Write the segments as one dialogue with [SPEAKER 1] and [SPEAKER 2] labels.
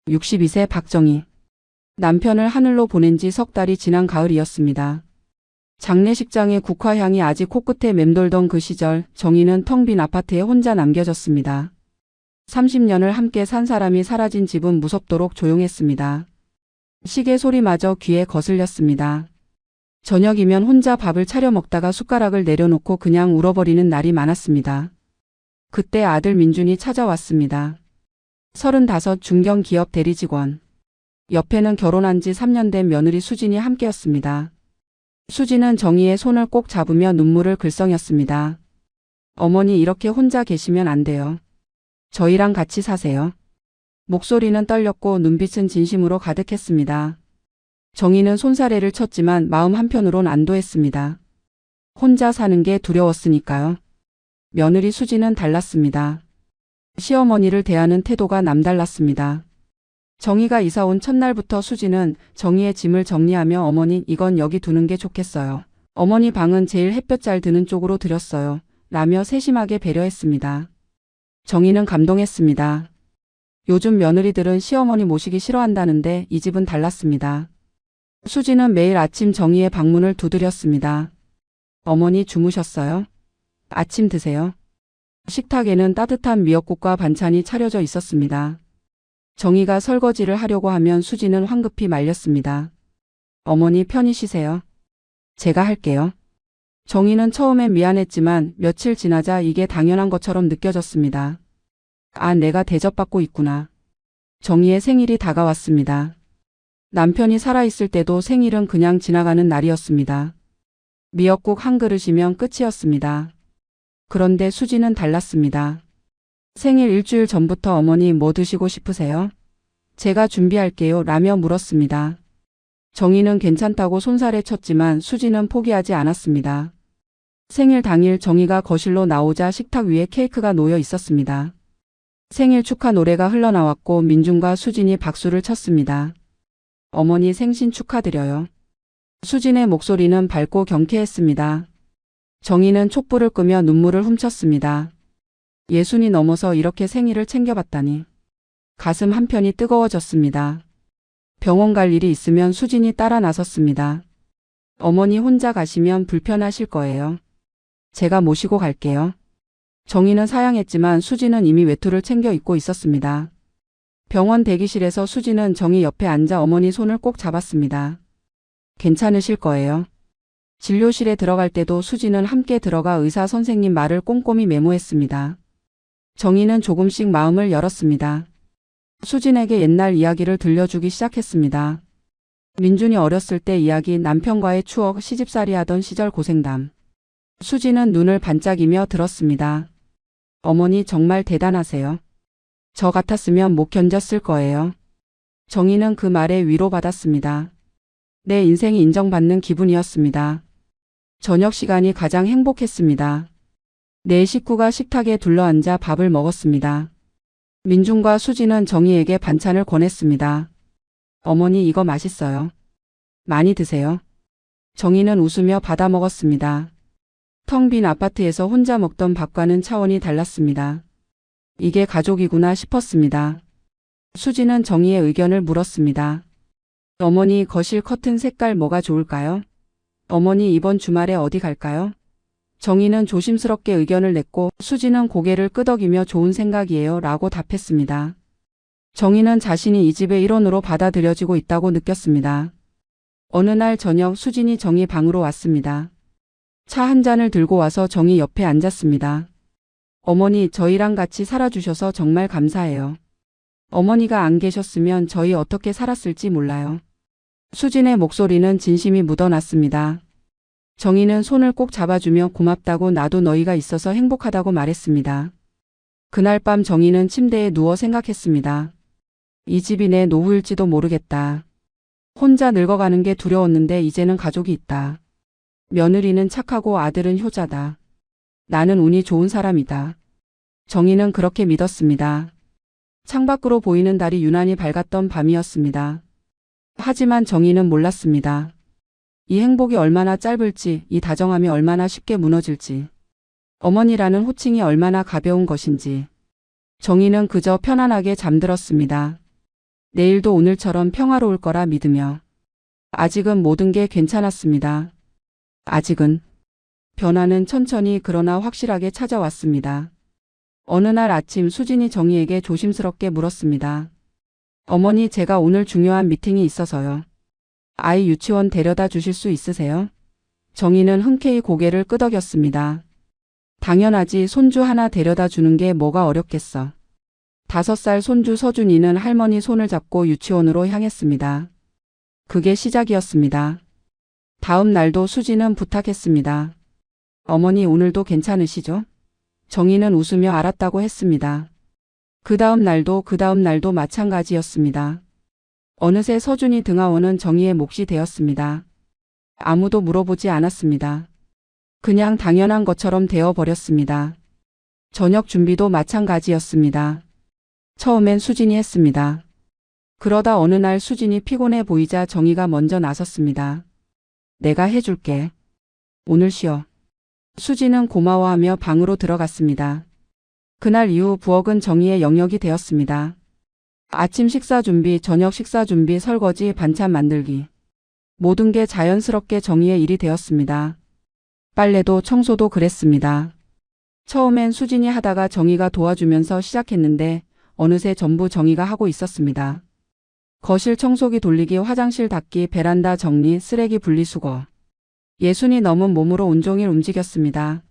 [SPEAKER 1] 62세 박정희. 남편을 하늘로 보낸 지 석 달이 지난 가을이었습니다. 장례식장의 국화향이 아직 코끝에 맴돌던 그 시절, 정희는 텅 빈 아파트에 혼자 남겨졌습니다. 30년을 함께 산 사람이 사라진 집은 무섭도록 조용했습니다. 시계 소리마저 귀에 거슬렸습니다. 저녁이면 혼자 밥을 차려 먹다가 숟가락을 내려놓고 그냥 울어버리는 날이 많았습니다. 그때 아들 민준이 찾아왔습니다. 35 중견 기업 대리직원. 옆에는 결혼한 지 3년 된 며느리 수진이 함께였습니다. 수진은 정희의 손을 꼭 잡으며 눈물을 글썽였습니다. 어머니 이렇게 혼자 계시면 안 돼요. 저희랑 같이 사세요. 목소리는 떨렸고 눈빛은 진심으로 가득했습니다. 정희는 손사래를 쳤지만 마음 한편으론 안도했습니다. 혼자 사는 게 두려웠으니까요. 며느리 수진은 달랐습니다. 시어머니를 대하는 태도가 남달랐습니다. 정희가 이사온 첫날부터 수진은 정희의 짐을 정리하며 어머니 이건 여기 두는 게 좋겠어요. 어머니 방은 제일 햇볕 잘 드는 쪽으로 들였어요. 라며 세심하게 배려했습니다. 정희는 감동했습니다. 요즘 며느리들은 시어머니 모시기 싫어한다는데 이 집은 달랐습니다. 수진은 매일 아침 정희의 방문을 두드렸습니다. 어머니 주무셨어요? 아침 드세요. 식탁에는 따뜻한 미역국과 반찬이 차려져 있었습니다. 정희가 설거지를 하려고 하면 수진은 황급히 말렸습니다. 어머니 편히 쉬세요. 제가 할게요. 정희는 처음엔 미안했지만 며칠 지나자 이게 당연한 것처럼 느껴졌습니다. 아, 내가 대접받고 있구나. 정희의 생일이 다가왔습니다. 남편이 살아있을 때도 생일은 그냥 지나가는 날이었습니다. 미역국 한 그릇이면 끝이었습니다. 그런데 수진은 달랐습니다. 생일 일주일 전부터 어머니 뭐 드시고 싶으세요? 제가 준비할게요 라며 물었습니다. 정희는 괜찮다고 손살에 쳤지만 수진은 포기하지 않았습니다. 생일 당일 정희가 거실로 나오자 식탁 위에 케이크가 놓여 있었습니다. 생일 축하 노래가 흘러나왔고 민준과 수진이 박수를 쳤습니다. 어머니 생신 축하드려요. 수진의 목소리는 밝고 경쾌했습니다. 정희는 촛불을 끄며 눈물을 훔쳤습니다. 60이 넘어서 이렇게 생일을 챙겨봤다니. 가슴 한편이 뜨거워졌습니다. 병원 갈 일이 있으면 수진이 따라 나섰습니다. 어머니 혼자 가시면 불편하실 거예요. 제가 모시고 갈게요. 정희는 사양했지만 수진은 이미 외투를 챙겨 입고 있었습니다. 병원 대기실에서 수진은 정희 옆에 앉아 어머니 손을 꼭 잡았습니다. 괜찮으실 거예요. 진료실에 들어갈 때도 수진은 함께 들어가 의사 선생님 말을 꼼꼼히 메모했습니다. 정희는 조금씩 마음을 열었습니다. 수진에게 옛날 이야기를 들려주기 시작했습니다. 민준이 어렸을 때 이야기, 남편과의 추억, 시집살이 하던 시절 고생담. 수진은 눈을 반짝이며 들었습니다. 어머니 정말 대단하세요. 저 같았으면 못 견뎠을 거예요. 정희는 그 말에 위로받았습니다. 내 인생이 인정받는 기분이었습니다. 저녁 시간이 가장 행복했습니다. 네 식구가 식탁에 둘러앉아 밥을 먹었습니다. 민준과 수진은 정희에게 반찬을 권했습니다. 어머니 이거 맛있어요. 많이 드세요. 정희는 웃으며 받아 먹었습니다. 텅 빈 아파트에서 혼자 먹던 밥과는 차원이 달랐습니다. 이게 가족이구나 싶었습니다. 수진은 정희의 의견을 물었습니다. 어머니 거실 커튼 색깔 뭐가 좋을까요? 어머니 이번 주말에 어디 갈까요? 정희는 조심스럽게 의견을 냈고 수진은 고개를 끄덕이며 좋은 생각이에요 라고 답했습니다. 정희는 자신이 이 집의 일원으로 받아들여지고 있다고 느꼈습니다. 어느 날 저녁 수진이 정희 방으로 왔습니다. 차 한 잔을 들고 와서 정희 옆에 앉았습니다. 어머니 저희랑 같이 살아주셔서 정말 감사해요. 어머니가 안 계셨으면 저희 어떻게 살았을지 몰라요. 수진의 목소리는 진심이 묻어났습니다. 정희는 손을 꼭 잡아주며 고맙다고 나도 너희가 있어서 행복하다고 말했습니다. 그날 밤 정희는 침대에 누워 생각했습니다. 이 집이 내 노후일지도 모르겠다. 혼자 늙어가는 게 두려웠는데 이제는 가족이 있다. 며느리는 착하고 아들은 효자다. 나는 운이 좋은 사람이다. 정희는 그렇게 믿었습니다. 창밖으로 보이는 달이 유난히 밝았던 밤이었습니다. 하지만 정희는 몰랐습니다. 이 행복이 얼마나 짧을지, 이 다정함이 얼마나 쉽게 무너질지, 어머니라는 호칭이 얼마나 가벼운 것인지. 정희는 그저 편안하게 잠들었습니다. 내일도 오늘처럼 평화로울 거라 믿으며 아직은 모든 게 괜찮았습니다. 아직은. 변화는 천천히 그러나 확실하게 찾아왔습니다. 어느 날 아침 수진이 정희에게 조심스럽게 물었습니다. 어머니, 제가 오늘 중요한 미팅이 있어서요. 아이 유치원 데려다 주실 수 있으세요? 정희는 흔쾌히 고개를 끄덕였습니다. 당연하지, 손주 하나 데려다 주는 게 뭐가 어렵겠어. 5살 손주 서준이는 할머니 손을 잡고 유치원으로 향했습니다. 그게 시작이었습니다. 다음 날도 수지는 부탁했습니다. 어머니, 오늘도 괜찮으시죠? 정희는 웃으며 알았다고 했습니다. 그 다음 날도 마찬가지였습니다. 어느새 서준이 등하원은 정희의 몫이 되었습니다. 아무도 물어보지 않았습니다. 그냥 당연한 것처럼 되어버렸습니다. 저녁 준비도 마찬가지였습니다. 처음엔 수진이 했습니다. 그러다 어느 날 수진이 피곤해 보이자 정희가 먼저 나섰습니다. 내가 해줄게. 오늘 쉬어. 수진은 고마워하며 방으로 들어갔습니다. 그날 이후 부엌은 정희의 영역이 되었습니다. 아침 식사 준비, 저녁 식사 준비, 설거지, 반찬 만들기. 모든 게 자연스럽게 정희의 일이 되었습니다. 빨래도 청소도 그랬습니다. 처음엔 수진이 하다가 정희가 도와주면서 시작했는데 어느새 전부 정희가 하고 있었습니다. 거실 청소기 돌리기, 화장실 닦기, 베란다 정리, 쓰레기 분리수거. 60이 넘은 몸으로 온종일 움직였습니다.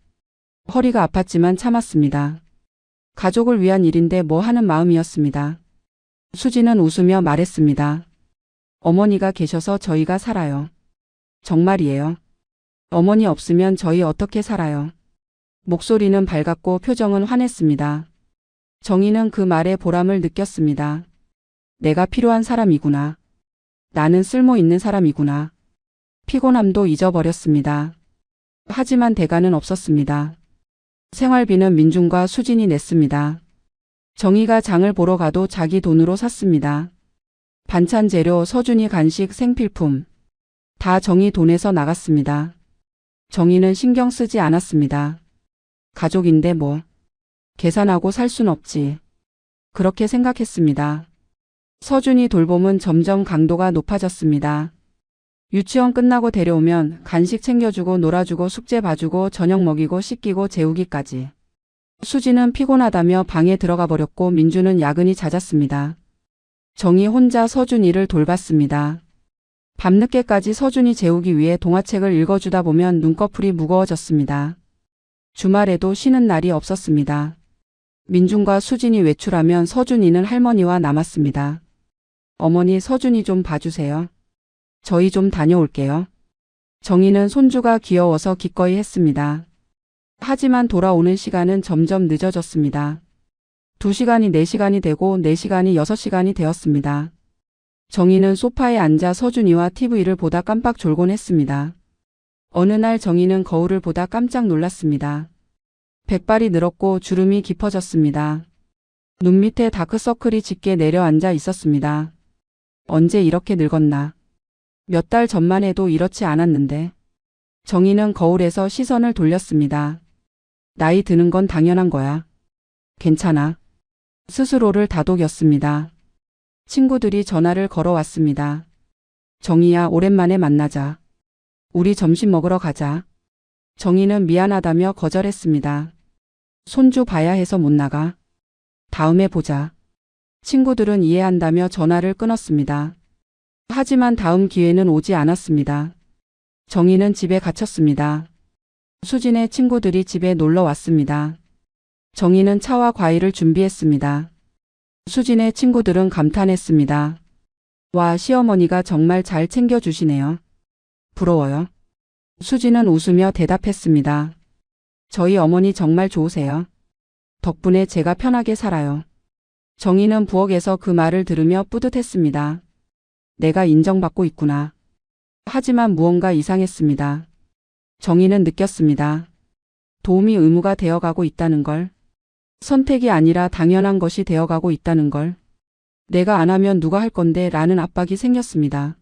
[SPEAKER 1] 허리가 아팠지만 참았습니다. 가족을 위한 일인데 뭐 하는 마음이었습니다. 수지는 웃으며 말했습니다. 어머니가 계셔서 저희가 살아요. 정말이에요. 어머니 없으면 저희 어떻게 살아요. 목소리는 밝았고 표정은 환했습니다. 정희는 그 말에 보람을 느꼈습니다. 내가 필요한 사람이구나. 나는 쓸모 있는 사람이구나. 피곤함도 잊어버렸습니다. 하지만 대가는 없었습니다. 생활비는 민중과 수진이 냈습니다. 정희가 장을 보러 가도 자기 돈으로 샀습니다. 반찬 재료, 서준이 간식, 생필품. 다 정희 돈에서 나갔습니다. 정희는 신경 쓰지 않았습니다. 가족인데 뭐. 계산하고 살 순 없지. 그렇게 생각했습니다. 서준이 돌봄은 점점 강도가 높아졌습니다. 유치원 끝나고 데려오면 간식 챙겨주고 놀아주고 숙제 봐주고 저녁 먹이고 씻기고 재우기까지. 수지는 피곤하다며 방에 들어가 버렸고 민주는 야근이 잦았습니다. 정희 혼자 서준이를 돌봤습니다. 밤늦게까지 서준이 재우기 위해 동화책을 읽어주다 보면 눈꺼풀이 무거워졌습니다. 주말에도 쉬는 날이 없었습니다. 민준과 수진이 외출하면 서준이는 할머니와 남았습니다. 어머니, 서준이 좀 봐주세요. 저희 좀 다녀올게요. 정희는 손주가 귀여워서 기꺼이 했습니다. 하지만 돌아오는 시간은 점점 늦어졌습니다. 2시간이 4시간이 되고 4시간이 6시간이 되었습니다. 정희는 소파에 앉아 서준이와 TV를 보다 깜빡 졸곤 했습니다. 어느 날 정희는 거울을 보다 깜짝 놀랐습니다. 백발이 늘었고 주름이 깊어졌습니다. 눈 밑에 다크서클이 짙게 내려앉아 있었습니다. 언제 이렇게 늙었나. 몇 달 전만 해도 이렇지 않았는데. 정희는 거울에서 시선을 돌렸습니다. 나이 드는 건 당연한 거야. 괜찮아. 스스로를 다독였습니다. 친구들이 전화를 걸어왔습니다. 정희야, 오랜만에 만나자. 우리 점심 먹으러 가자. 정희는 미안하다며 거절했습니다. 손주 봐야 해서 못 나가. 다음에 보자. 친구들은 이해한다며 전화를 끊었습니다. 하지만 다음 기회는 오지 않았습니다. 정희는 집에 갇혔습니다. 수진의 친구들이 집에 놀러 왔습니다. 정희는 차와 과일을 준비했습니다. 수진의 친구들은 감탄했습니다. 와, 시어머니가 정말 잘 챙겨주시네요. 부러워요. 수진은 웃으며 대답했습니다. 저희 어머니 정말 좋으세요. 덕분에 제가 편하게 살아요. 정희는 부엌에서 그 말을 들으며 뿌듯했습니다. 내가 인정받고 있구나. 하지만 무언가 이상했습니다. 정희는 느꼈습니다. 도움이 의무가 되어가고 있다는 걸. 선택이 아니라 당연한 것이 되어가고 있다는 걸. 내가 안 하면 누가 할 건데 라는 압박이 생겼습니다.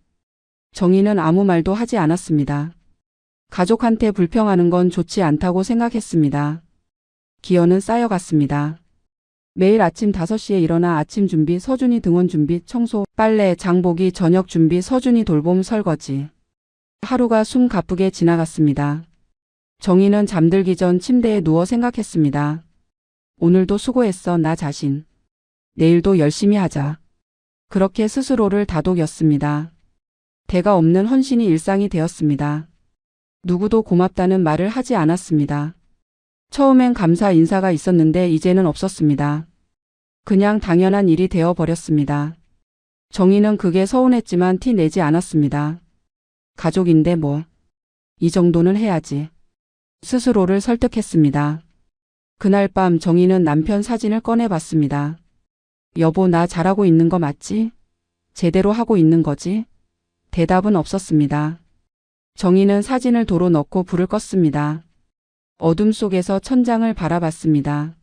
[SPEAKER 1] 정희는 아무 말도 하지 않았습니다. 가족한테 불평하는 건 좋지 않다고 생각했습니다. 기어는 쌓여갔습니다. 매일 아침 5시에 일어나 아침 준비, 서준이 등원 준비, 청소, 빨래, 장보기, 저녁 준비, 서준이 돌봄, 설거지. 하루가 숨 가쁘게 지나갔습니다. 정희는 잠들기 전 침대에 누워 생각했습니다. 오늘도 수고했어, 나 자신. 내일도 열심히 하자. 그렇게 스스로를 다독였습니다. 대가 없는 헌신이 일상이 되었습니다. 누구도 고맙다는 말을 하지 않았습니다. 처음엔 감사 인사가 있었는데 이제는 없었습니다. 그냥 당연한 일이 되어버렸습니다. 정희는 그게 서운했지만 티 내지 않았습니다. 가족인데 뭐. 이 정도는 해야지. 스스로를 설득했습니다. 그날 밤 정희는 남편 사진을 꺼내봤습니다. 여보, 나 잘하고 있는 거 맞지? 제대로 하고 있는 거지? 대답은 없었습니다. 정희는 사진을 도로 넣고 불을 껐습니다. 어둠 속에서 천장을 바라봤습니다.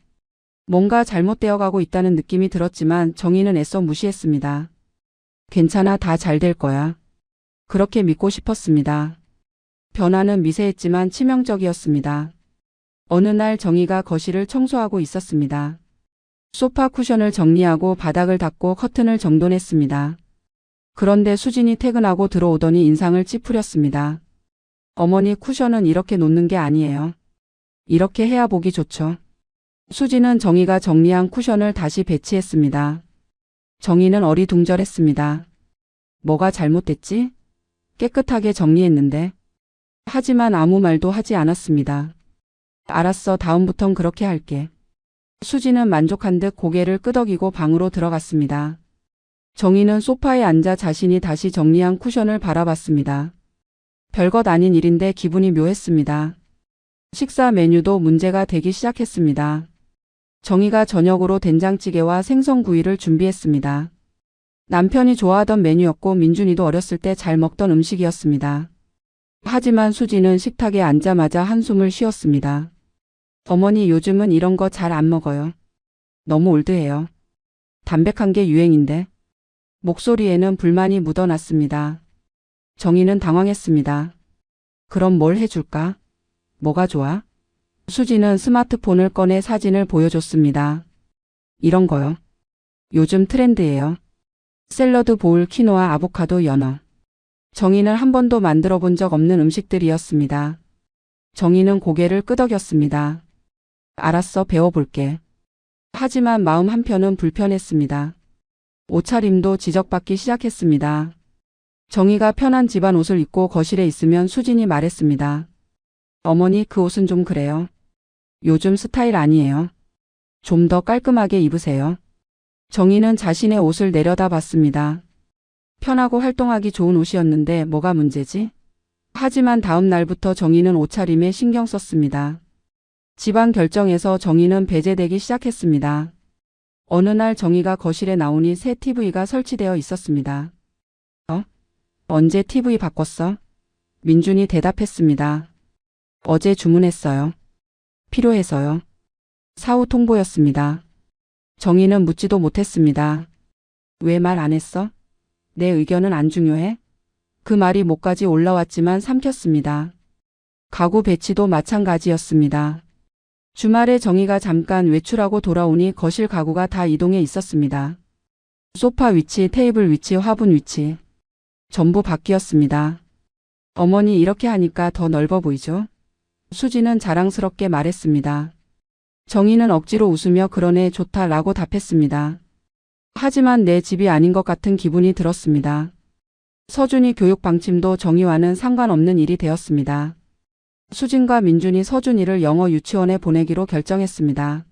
[SPEAKER 1] 뭔가 잘못되어 가고 있다는 느낌이 들었지만 정희는 애써 무시했습니다. 괜찮아, 다 잘 될 거야. 그렇게 믿고 싶었습니다. 변화는 미세했지만 치명적이었습니다. 어느 날 정희가 거실을 청소하고 있었습니다. 소파 쿠션을 정리하고 바닥을 닦고 커튼을 정돈했습니다. 그런데 수진이 퇴근하고 들어오더니 인상을 찌푸렸습니다. 어머니, 쿠션은 이렇게 놓는 게 아니에요. 이렇게 해야 보기 좋죠. 수진은 정희가 정리한 쿠션을 다시 배치했습니다. 정희는 어리둥절했습니다. 뭐가 잘못됐지? 깨끗하게 정리했는데. 하지만 아무 말도 하지 않았습니다. 알았어, 다음부턴 그렇게 할게. 수진은 만족한 듯 고개를 끄덕이고 방으로 들어갔습니다. 정희는 소파에 앉아 자신이 다시 정리한 쿠션을 바라봤습니다. 별것 아닌 일인데 기분이 묘했습니다. 식사 메뉴도 문제가 되기 시작했습니다. 정희가 저녁으로 된장찌개와 생선구이를 준비했습니다. 남편이 좋아하던 메뉴였고 민준이도 어렸을 때 잘 먹던 음식이었습니다. 하지만 수지는 식탁에 앉자마자 한숨을 쉬었습니다. 어머니, 요즘은 이런 거 잘 안 먹어요. 너무 올드해요. 담백한 게 유행인데. 목소리에는 불만이 묻어났습니다. 정희는 당황했습니다. 그럼 뭘 해줄까? 뭐가 좋아? 수지는 스마트폰을 꺼내 사진을 보여줬습니다. 이런 거요. 요즘 트렌드예요. 샐러드 보울, 키노아, 아보카도, 연어. 정희는 한 번도 만들어 본 적 없는 음식들이었습니다. 정희는 고개를 끄덕였습니다. 알았어, 배워볼게. 하지만 마음 한편은 불편했습니다. 옷차림도 지적받기 시작했습니다. 정희가 편한 집안 옷을 입고 거실에 있으면 수진이 말했습니다. 어머니, 그 옷은 좀 그래요. 요즘 스타일 아니에요. 좀 더 깔끔하게 입으세요. 정희는 자신의 옷을 내려다봤습니다. 편하고 활동하기 좋은 옷이었는데 뭐가 문제지? 하지만 다음 날부터 정희는 옷차림에 신경 썼습니다. 집안 결정에서 정희는 배제되기 시작했습니다. 어느 날 정희가 거실에 나오니 새 TV가 설치되어 있었습니다. 언제 TV 바꿨어? 민준이 대답했습니다. 어제 주문했어요. 필요해서요. 사후 통보였습니다. 정희는 묻지도 못했습니다. 왜 말 안 했어? 내 의견은 안 중요해? 그 말이 목까지 올라왔지만 삼켰습니다. 가구 배치도 마찬가지였습니다. 주말에 정희가 잠깐 외출하고 돌아오니 거실 가구가 다 이동해 있었습니다. 소파 위치, 테이블 위치, 화분 위치. 전부 바뀌었습니다. 어머니, 이렇게 하니까 더 넓어 보이죠? 수지는 자랑스럽게 말했습니다. 정희는 억지로 웃으며 그러네, 좋다라고 답했습니다. 하지만 내 집이 아닌 것 같은 기분이 들었습니다. 서준이 교육 방침도 정희와는 상관없는 일이 되었습니다. 수진과 민준이 서준이를 영어 유치원에 보내기로 결정했습니다.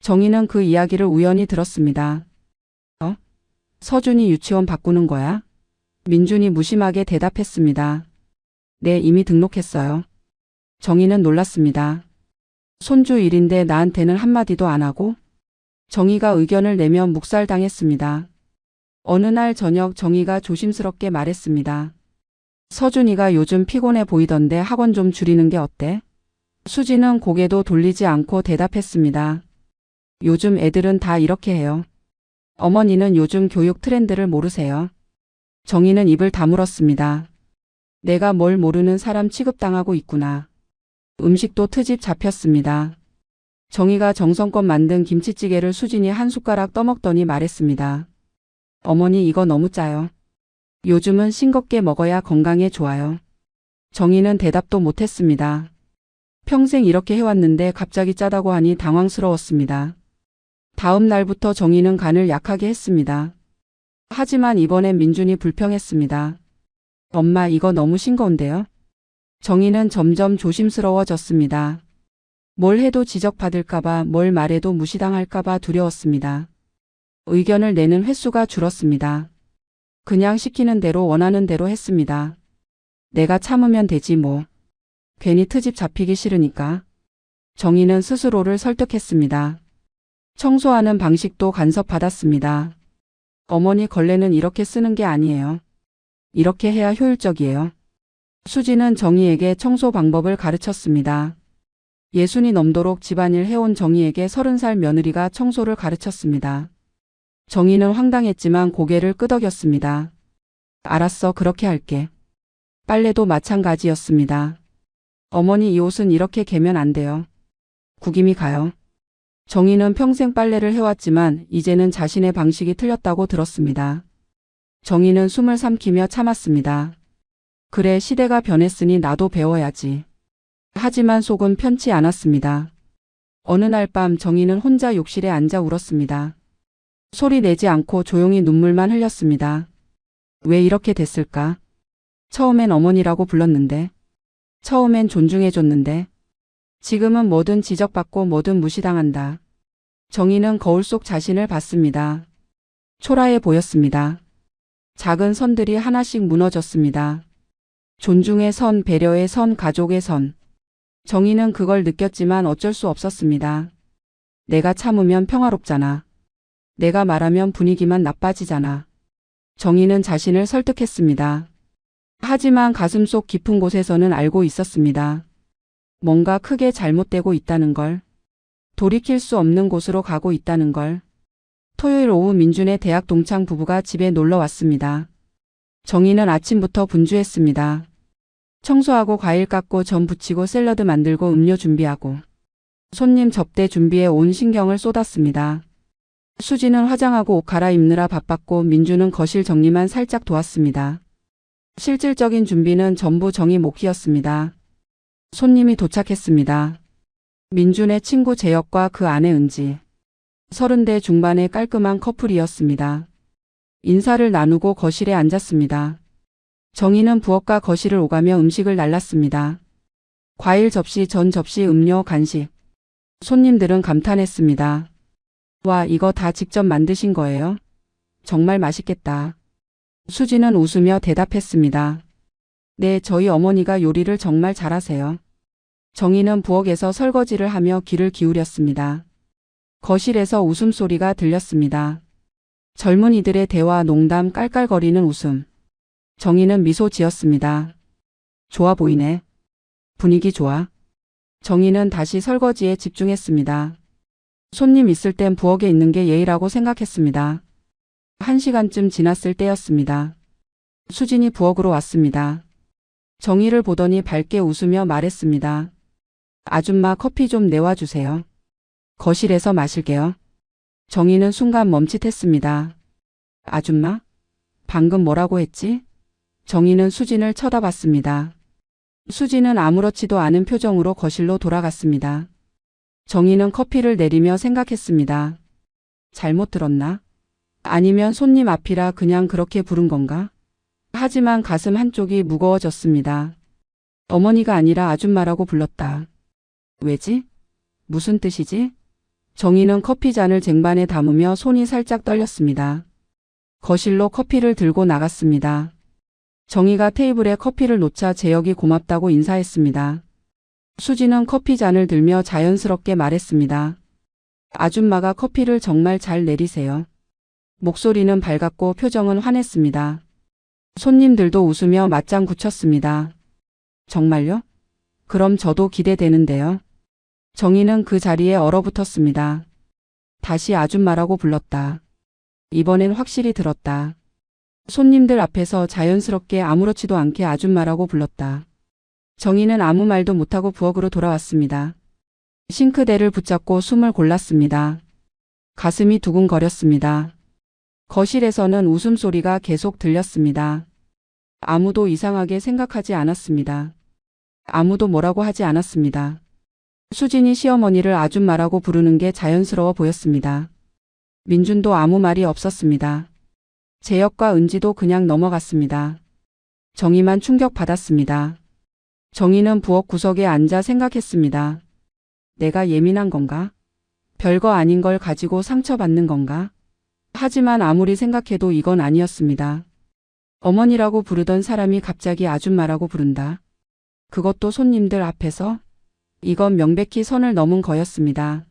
[SPEAKER 1] 정희는 그 이야기를 우연히 들었습니다. 서준이 유치원 바꾸는 거야? 민준이 무심하게 대답했습니다. 네, 이미 등록했어요. 정희는 놀랐습니다. 손주 일인데 나한테는 한마디도 안 하고? 정희가 의견을 내며 묵살당했습니다. 어느 날 저녁 정희가 조심스럽게 말했습니다. 서준이가 요즘 피곤해 보이던데 학원 좀 줄이는 게 어때? 수지는 고개도 돌리지 않고 대답했습니다. 요즘 애들은 다 이렇게 해요. 어머니는 요즘 교육 트렌드를 모르세요. 정희는 입을 다물었습니다. 내가 뭘 모르는 사람 취급당하고 있구나. 음식도 트집 잡혔습니다. 정희가 정성껏 만든 김치찌개를 수진이 한 숟가락 떠먹더니 말했습니다. 어머니 이거 너무 짜요. 요즘은 싱겁게 먹어야 건강에 좋아요. 정희는 대답도 못했습니다. 평생 이렇게 해왔는데 갑자기 짜다고 하니 당황스러웠습니다. 다음 날부터 정희는 간을 약하게 했습니다. 하지만 이번엔 민준이 불평했습니다. 엄마 이거 너무 싱거운데요? 정희는 점점 조심스러워졌습니다. 뭘 해도 지적받을까봐, 뭘 말해도 무시당할까봐 두려웠습니다. 의견을 내는 횟수가 줄었습니다. 그냥 시키는 대로 원하는 대로 했습니다. 내가 참으면 되지 뭐. 괜히 트집 잡히기 싫으니까. 정희는 스스로를 설득했습니다. 청소하는 방식도 간섭받았습니다. 어머니 걸레는 이렇게 쓰는 게 아니에요. 이렇게 해야 효율적이에요. 수지는 정희에게 청소 방법을 가르쳤습니다. 60이 넘도록 집안일 해온 정희에게 30살 며느리가 청소를 가르쳤습니다. 정희는 황당했지만 고개를 끄덕였습니다. 알았어, 그렇게 할게. 빨래도 마찬가지였습니다. 어머니 이 옷은 이렇게 개면 안 돼요. 구김이 가요. 정희는 평생 빨래를 해왔지만 이제는 자신의 방식이 틀렸다고 들었습니다. 정희는 숨을 삼키며 참았습니다. 그래, 시대가 변했으니 나도 배워야지. 하지만 속은 편치 않았습니다. 어느 날 밤 정희는 혼자 욕실에 앉아 울었습니다. 소리 내지 않고 조용히 눈물만 흘렸습니다. 왜 이렇게 됐을까? 처음엔 어머니라고 불렀는데, 처음엔 존중해줬는데, 지금은 뭐든 지적받고 뭐든 무시당한다. 정희는 거울 속 자신을 봤습니다. 초라해 보였습니다. 작은 선들이 하나씩 무너졌습니다. 존중의 선, 배려의 선, 가족의 선. 정희는 그걸 느꼈지만 어쩔 수 없었습니다. 내가 참으면 평화롭잖아. 내가 말하면 분위기만 나빠지잖아. 정희는 자신을 설득했습니다. 하지만 가슴속 깊은 곳에서는 알고 있었습니다. 뭔가 크게 잘못되고 있다는 걸. 돌이킬 수 없는 곳으로 가고 있다는 걸. 토요일 오후 민준의 대학 동창 부부가 집에 놀러 왔습니다. 정희는 아침부터 분주했습니다. 청소하고 과일 깎고 전 부치고 샐러드 만들고 음료 준비하고 손님 접대 준비에 온 신경을 쏟았습니다. 수지는 화장하고 옷 갈아입느라 바빴고 민주는 거실 정리만 살짝 도왔습니다. 실질적인 준비는 전부 정희 몫이었습니다. 손님이 도착했습니다. 민준의 친구 재혁과 그 아내 은지. 30대 중반의 깔끔한 커플이었습니다. 인사를 나누고 거실에 앉았습니다. 정희는 부엌과 거실을 오가며 음식을 날랐습니다. 과일 접시, 전 접시, 음료, 간식. 손님들은 감탄했습니다. 와, 이거 다 직접 만드신 거예요? 정말 맛있겠다. 수지는 웃으며 대답했습니다. 네, 저희 어머니가 요리를 정말 잘하세요. 정희는 부엌에서 설거지를 하며 귀를 기울였습니다. 거실에서 웃음소리가 들렸습니다. 젊은이들의 대화, 농담, 깔깔거리는 웃음. 정희는 미소 지었습니다. 좋아 보이네. 분위기 좋아. 정희는 다시 설거지에 집중했습니다. 손님 있을 땐 부엌에 있는 게 예의라고 생각했습니다. 1시간쯤 지났을 때였습니다. 수진이 부엌으로 왔습니다. 정희를 보더니 밝게 웃으며 말했습니다. 아줌마 커피 좀 내와주세요. 거실에서 마실게요. 정희는 순간 멈칫했습니다. 아줌마? 방금 뭐라고 했지? 정희는 수진을 쳐다봤습니다. 수진은 아무렇지도 않은 표정으로 거실로 돌아갔습니다. 정희는 커피를 내리며 생각했습니다. 잘못 들었나? 아니면 손님 앞이라 그냥 그렇게 부른 건가? 하지만 가슴 한쪽이 무거워졌습니다. 어머니가 아니라 아줌마라고 불렀다. 왜지? 무슨 뜻이지? 정희는 커피잔을 쟁반에 담으며 손이 살짝 떨렸습니다. 거실로 커피를 들고 나갔습니다. 정희가 테이블에 커피를 놓자 재혁이 고맙다고 인사했습니다. 수지는 커피잔을 들며 자연스럽게 말했습니다. 아줌마가 커피를 정말 잘 내리세요. 목소리는 밝았고 표정은 환했습니다. 손님들도 웃으며 맞장 굳혔습니다. 정말요? 그럼 저도 기대되는데요. 정희는 그 자리에 얼어붙었습니다. 다시 아줌마라고 불렀다. 이번엔 확실히 들었다. 손님들 앞에서 자연스럽게 아무렇지도 않게 아줌마라고 불렀다. 정희는 아무 말도 못하고 부엌으로 돌아왔습니다. 싱크대를 붙잡고 숨을 골랐습니다. 가슴이 두근거렸습니다. 거실에서는 웃음소리가 계속 들렸습니다. 아무도 이상하게 생각하지 않았습니다. 아무도 뭐라고 하지 않았습니다. 수진이 시어머니를 아줌마라고 부르는 게 자연스러워 보였습니다. 민준도 아무 말이 없었습니다. 재혁과 은지도 그냥 넘어갔습니다. 정희만 충격받았습니다. 정희는 부엌 구석에 앉아 생각했습니다. 내가 예민한 건가? 별거 아닌 걸 가지고 상처받는 건가? 하지만 아무리 생각해도 이건 아니었습니다. 어머니라고 부르던 사람이 갑자기 아줌마라고 부른다. 그것도 손님들 앞에서? 이건 명백히 선을 넘은 거였습니다.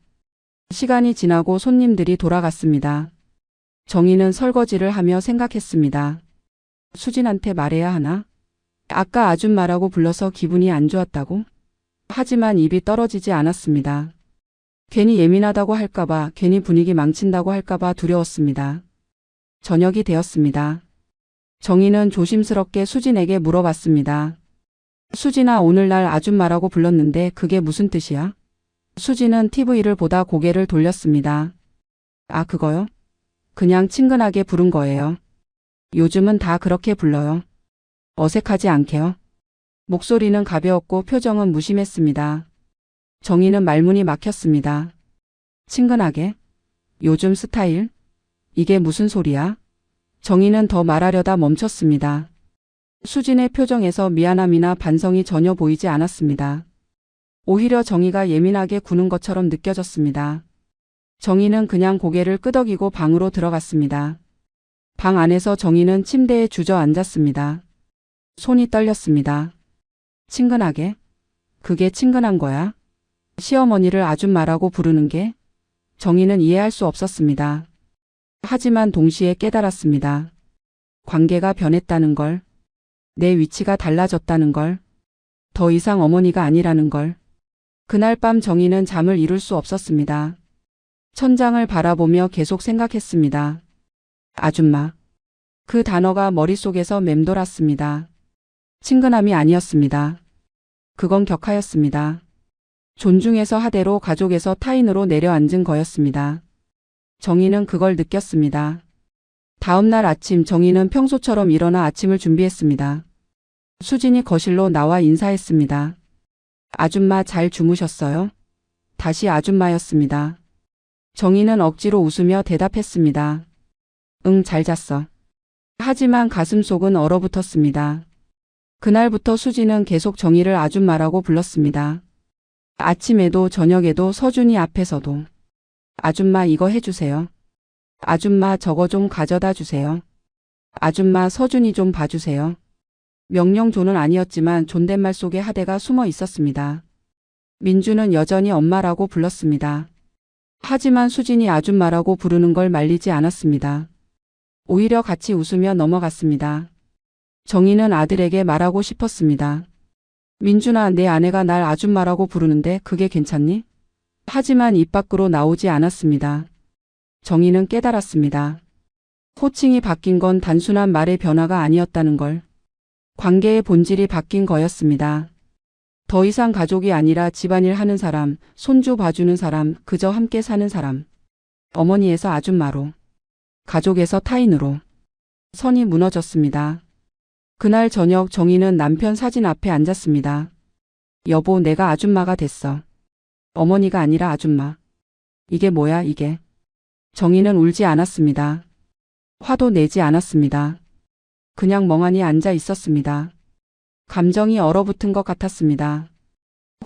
[SPEAKER 1] 시간이 지나고 손님들이 돌아갔습니다. 정희는 설거지를 하며 생각했습니다. 수진한테 말해야 하나? 아까 아줌마라고 불러서 기분이 안 좋았다고? 하지만 입이 떨어지지 않았습니다. 괜히 예민하다고 할까봐, 괜히 분위기 망친다고 할까봐 두려웠습니다. 저녁이 되었습니다. 정희는 조심스럽게 수진에게 물어봤습니다. 수진아, 오늘날 아줌마라고 불렀는데 그게 무슨 뜻이야? 수진은 TV를 보다 고개를 돌렸습니다. 아, 그거요? 그냥 친근하게 부른 거예요. 요즘은 다 그렇게 불러요. 어색하지 않게요? 목소리는 가벼웠고 표정은 무심했습니다. 정희는 말문이 막혔습니다. 친근하게? 요즘 스타일? 이게 무슨 소리야? 정희는 더 말하려다 멈췄습니다. 수진의 표정에서 미안함이나 반성이 전혀 보이지 않았습니다. 오히려 정희가 예민하게 구는 것처럼 느껴졌습니다. 정희는 그냥 고개를 끄덕이고 방으로 들어갔습니다. 방 안에서 정희는 침대에 주저앉았습니다. 손이 떨렸습니다. 친근하게? 그게 친근한 거야? 시어머니를 아줌마라고 부르는 게? 정희는 이해할 수 없었습니다. 하지만 동시에 깨달았습니다. 관계가 변했다는 걸. 내 위치가 달라졌다는 걸. 더 이상 어머니가 아니라는 걸. 그날 밤 정희는 잠을 이룰 수 없었습니다. 천장을 바라보며 계속 생각했습니다. 아줌마. 그 단어가 머릿속에서 맴돌았습니다. 친근함이 아니었습니다. 그건 격하였습니다. 존중에서 하대로, 가족에서 타인으로 내려앉은 거였습니다. 정희는 그걸 느꼈습니다. 다음 날 아침 정희는 평소처럼 일어나 아침을 준비했습니다. 수진이 거실로 나와 인사했습니다. 아줌마 잘 주무셨어요? 다시 아줌마였습니다. 정희는 억지로 웃으며 대답했습니다. 응, 잘 잤어. 하지만 가슴속은 얼어붙었습니다. 그날부터 수진은 계속 정희를 아줌마라고 불렀습니다. 아침에도 저녁에도, 서준이 앞에서도. 아줌마 이거 해주세요. 아줌마 저거 좀 가져다 주세요. 아줌마 서준이 좀 봐주세요. 명령조는 아니었지만 존댓말 속에 하대가 숨어 있었습니다. 민주는 여전히 엄마라고 불렀습니다. 하지만 수진이 아줌마라고 부르는 걸 말리지 않았습니다. 오히려 같이 웃으며 넘어갔습니다. 정희는 아들에게 말하고 싶었습니다. 민준아, 내 아내가 날 아줌마라고 부르는데 그게 괜찮니? 하지만 입 밖으로 나오지 않았습니다. 정희는 깨달았습니다. 호칭이 바뀐 건 단순한 말의 변화가 아니었다는 걸. 관계의 본질이 바뀐 거였습니다. 더 이상 가족이 아니라 집안일 하는 사람, 손주 봐주는 사람, 그저 함께 사는 사람. 어머니에서 아줌마로, 가족에서 타인으로. 선이 무너졌습니다. 그날 저녁 정희는 남편 사진 앞에 앉았습니다. 여보, 내가 아줌마가 됐어. 어머니가 아니라 아줌마. 이게 뭐야 이게. 정희는 울지 않았습니다. 화도 내지 않았습니다. 그냥 멍하니 앉아 있었습니다. 감정이 얼어붙은 것 같았습니다.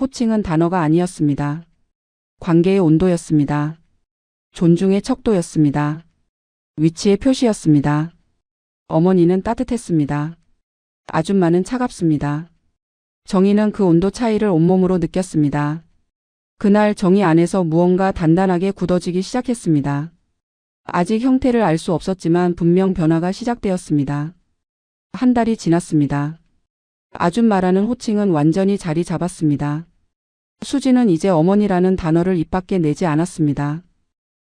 [SPEAKER 1] 호칭은 단어가 아니었습니다. 관계의 온도였습니다. 존중의 척도였습니다. 위치의 표시였습니다. 어머니는 따뜻했습니다. 아줌마는 차갑습니다. 정희는 그 온도 차이를 온몸으로 느꼈습니다. 그날 정희 안에서 무언가 단단하게 굳어지기 시작했습니다. 아직 형태를 알 수 없었지만 분명 변화가 시작되었습니다. 한 달이 지났습니다. 아줌마라는 호칭은 완전히 자리 잡았습니다. 수지는 이제 어머니라는 단어를 입 밖에 내지 않았습니다.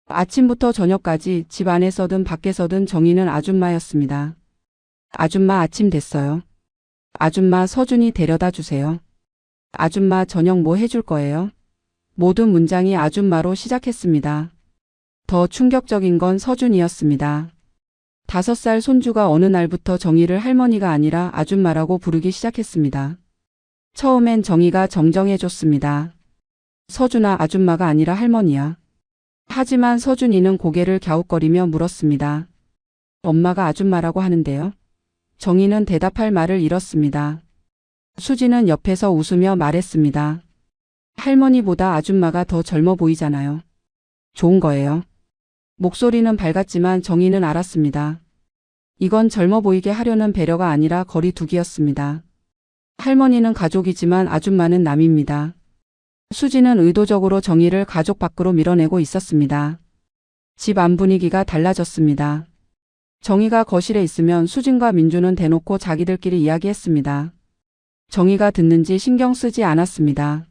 [SPEAKER 1] 아침부터 저녁까지 집 안에서든 밖에서든 정희는 아줌마였습니다. 아줌마 아침 됐어요. 아줌마 서준이 데려다 주세요. 아줌마 저녁 뭐 해줄 거예요? 모든 문장이 아줌마로 시작했습니다. 더 충격적인 건 서준이었습니다. 5살 손주가 어느 날부터 정희를 할머니가 아니라 아줌마라고 부르기 시작했습니다. 처음엔 정희가 정정해줬습니다. 서준아, 아줌마가 아니라 할머니야. 하지만 서준이는 고개를 갸웃거리며 물었습니다. 엄마가 아줌마라고 하는데요. 정희는 대답할 말을 잃었습니다. 수지는 옆에서 웃으며 말했습니다. 할머니보다 아줌마가 더 젊어 보이잖아요. 좋은 거예요. 목소리는 밝았지만 정희는 알았습니다. 이건 젊어 보이게 하려는 배려가 아니라 거리두기였습니다. 할머니는 가족이지만 아줌마는 남입니다. 수지는 의도적으로 정희를 가족 밖으로 밀어내고 있었습니다. 집 안 분위기가 달라졌습니다. 정희가 거실에 있으면 수진과 민주는 대놓고 자기들끼리 이야기했습니다. 정희가 듣는지 신경 쓰지 않았습니다.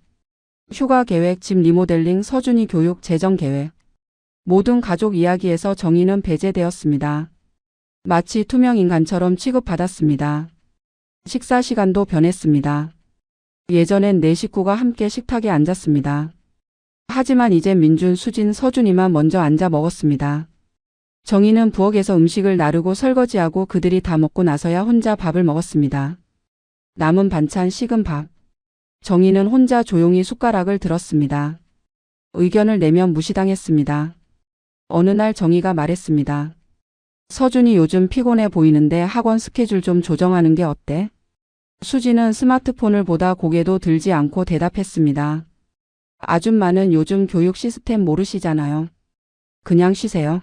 [SPEAKER 1] 휴가 계획, 집 리모델링, 서준이 교육, 재정 계획. 모든 가족 이야기에서 정희는 배제되었습니다. 마치 투명 인간처럼 취급받았습니다. 식사 시간도 변했습니다. 예전엔 4식구가 함께 식탁에 앉았습니다. 하지만 이제 민준, 수진, 서준이만 먼저 앉아 먹었습니다. 정희는 부엌에서 음식을 나르고 설거지하고 그들이 다 먹고 나서야 혼자 밥을 먹었습니다. 남은 반찬, 식은 밥. 정희는 혼자 조용히 숟가락을 들었습니다. 의견을 내면 무시당했습니다. 어느 날 정희가 말했습니다. 서준이 요즘 피곤해 보이는데 학원 스케줄 좀 조정하는 게 어때? 수지는 스마트폰을 보다 고개도 들지 않고 대답했습니다. 아줌마는 요즘 교육 시스템 모르시잖아요. 그냥 쉬세요.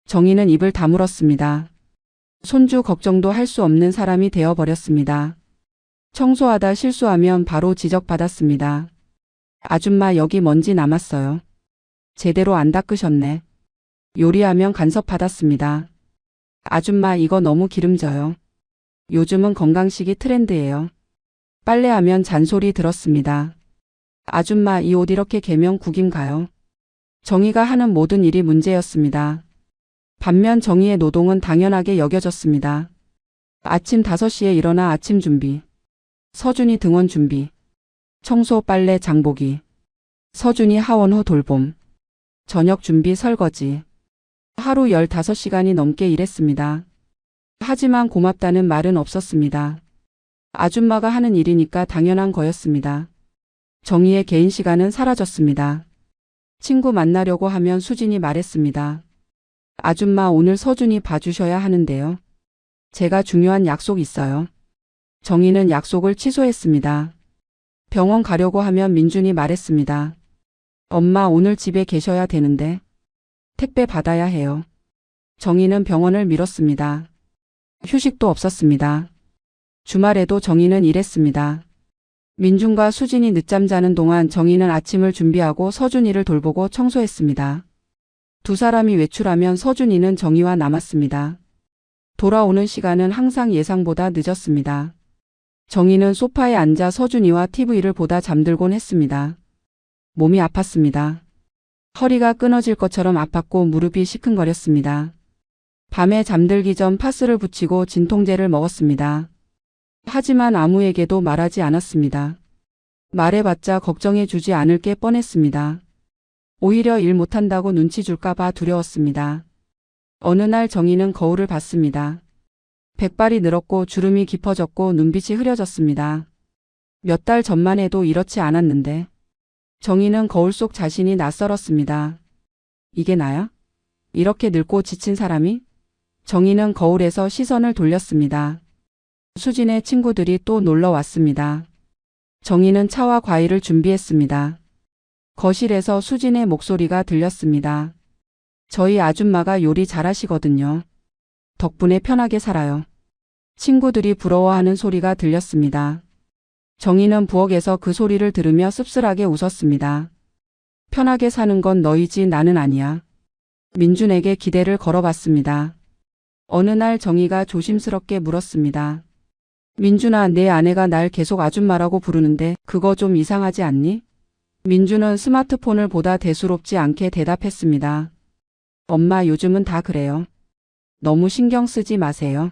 [SPEAKER 1] 정희는 입을 다물었습니다. 손주 걱정도 할 수 없는 사람이 되어버렸습니다. 청소하다 실수하면 바로 지적받았습니다. 아줌마, 여기 먼지 남았어요. 제대로 안 닦으셨네. 요리하면 간섭 받았습니다. 아줌마, 이거 너무 기름져요. 요즘은 건강식이 트렌드예요. 빨래하면 잔소리 들었습니다. 아줌마, 이 옷 이렇게 개면 구김 가요. 정희가 하는 모든 일이 문제였습니다. 반면 정희의 노동은 당연하게 여겨졌습니다. 아침 5시에 일어나 아침 준비. 서준이 등원 준비. 청소, 빨래, 장보기. 서준이 하원 후 돌봄. 저녁 준비, 설거지. 하루 15시간이 넘게 일했습니다. 하지만 고맙다는 말은 없었습니다. 아줌마가 하는 일이니까 당연한 거였습니다. 정희의 개인 시간은 사라졌습니다. 친구 만나려고 하면 수진이 말했습니다. 아줌마, 오늘 서준이 봐주셔야 하는데요. 제가 중요한 약속 있어요. 정희는 약속을 취소했습니다. 병원 가려고 하면 민준이 말했습니다. 엄마, 오늘 집에 계셔야 되는데. 택배 받아야 해요. 정희는 병원을 미뤘습니다. 휴식도 없었습니다. 주말에도 정희는 일했습니다. 민준과 수진이 늦잠 자는 동안 정희는 아침을 준비하고 서준이를 돌보고 청소했습니다. 두 사람이 외출하면 서준이는 정희와 남았습니다. 돌아오는 시간은 항상 예상보다 늦었습니다. 정희는 소파에 앉아 서준이와 TV를 보다 잠들곤 했습니다. 몸이 아팠습니다. 허리가 끊어질 것처럼 아팠고 무릎이 시큰거렸습니다. 밤에 잠들기 전 파스를 붙이고 진통제를 먹었습니다. 하지만 아무에게도 말하지 않았습니다. 말해봤자 걱정해 주지 않을 게 뻔했습니다. 오히려 일 못한다고 눈치 줄까봐 두려웠습니다. 어느 날 정희는 거울을 봤습니다. 백발이 늘었고 주름이 깊어졌고 눈빛이 흐려졌습니다. 몇 달 전만 해도 이렇지 않았는데. 정희는 거울 속 자신이 낯설었습니다. 이게 나야? 이렇게 늙고 지친 사람이? 정희는 거울에서 시선을 돌렸습니다. 수진의 친구들이 또 놀러 왔습니다. 정희는 차와 과일을 준비했습니다. 거실에서 수진의 목소리가 들렸습니다. 저희 아줌마가 요리 잘하시거든요. 덕분에 편하게 살아요. 친구들이 부러워하는 소리가 들렸습니다. 정희는 부엌에서 그 소리를 들으며 씁쓸하게 웃었습니다. 편하게 사는 건 너희지 나는 아니야. 민준에게 기대를 걸어봤습니다. 어느 날 정희가 조심스럽게 물었습니다. 민준아, 내 아내가 날 계속 아줌마라고 부르는데 그거 좀 이상하지 않니? 민준은 스마트폰을 보다 대수롭지 않게 대답했습니다. 엄마, 요즘은 다 그래요. 너무 신경 쓰지 마세요.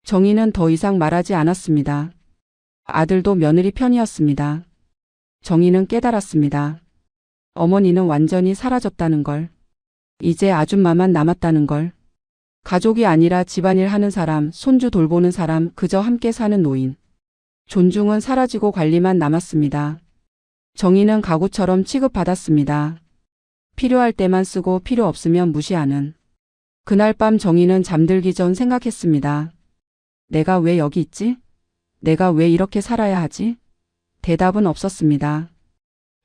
[SPEAKER 1] 정희는 더 이상 말하지 않았습니다. 아들도 며느리 편이었습니다. 정희는 깨달았습니다. 어머니는 완전히 사라졌다는 걸. 이제 아줌마만 남았다는 걸. 가족이 아니라 집안일 하는 사람, 손주 돌보는 사람, 그저 함께 사는 노인. 존중은 사라지고 관리만 남았습니다. 정의는 가구처럼 취급받았습니다. 필요할 때만 쓰고 필요 없으면 무시하는. 그날 밤 정의는 잠들기 전 생각했습니다. 내가 왜 여기 있지? 내가 왜 이렇게 살아야 하지? 대답은 없었습니다.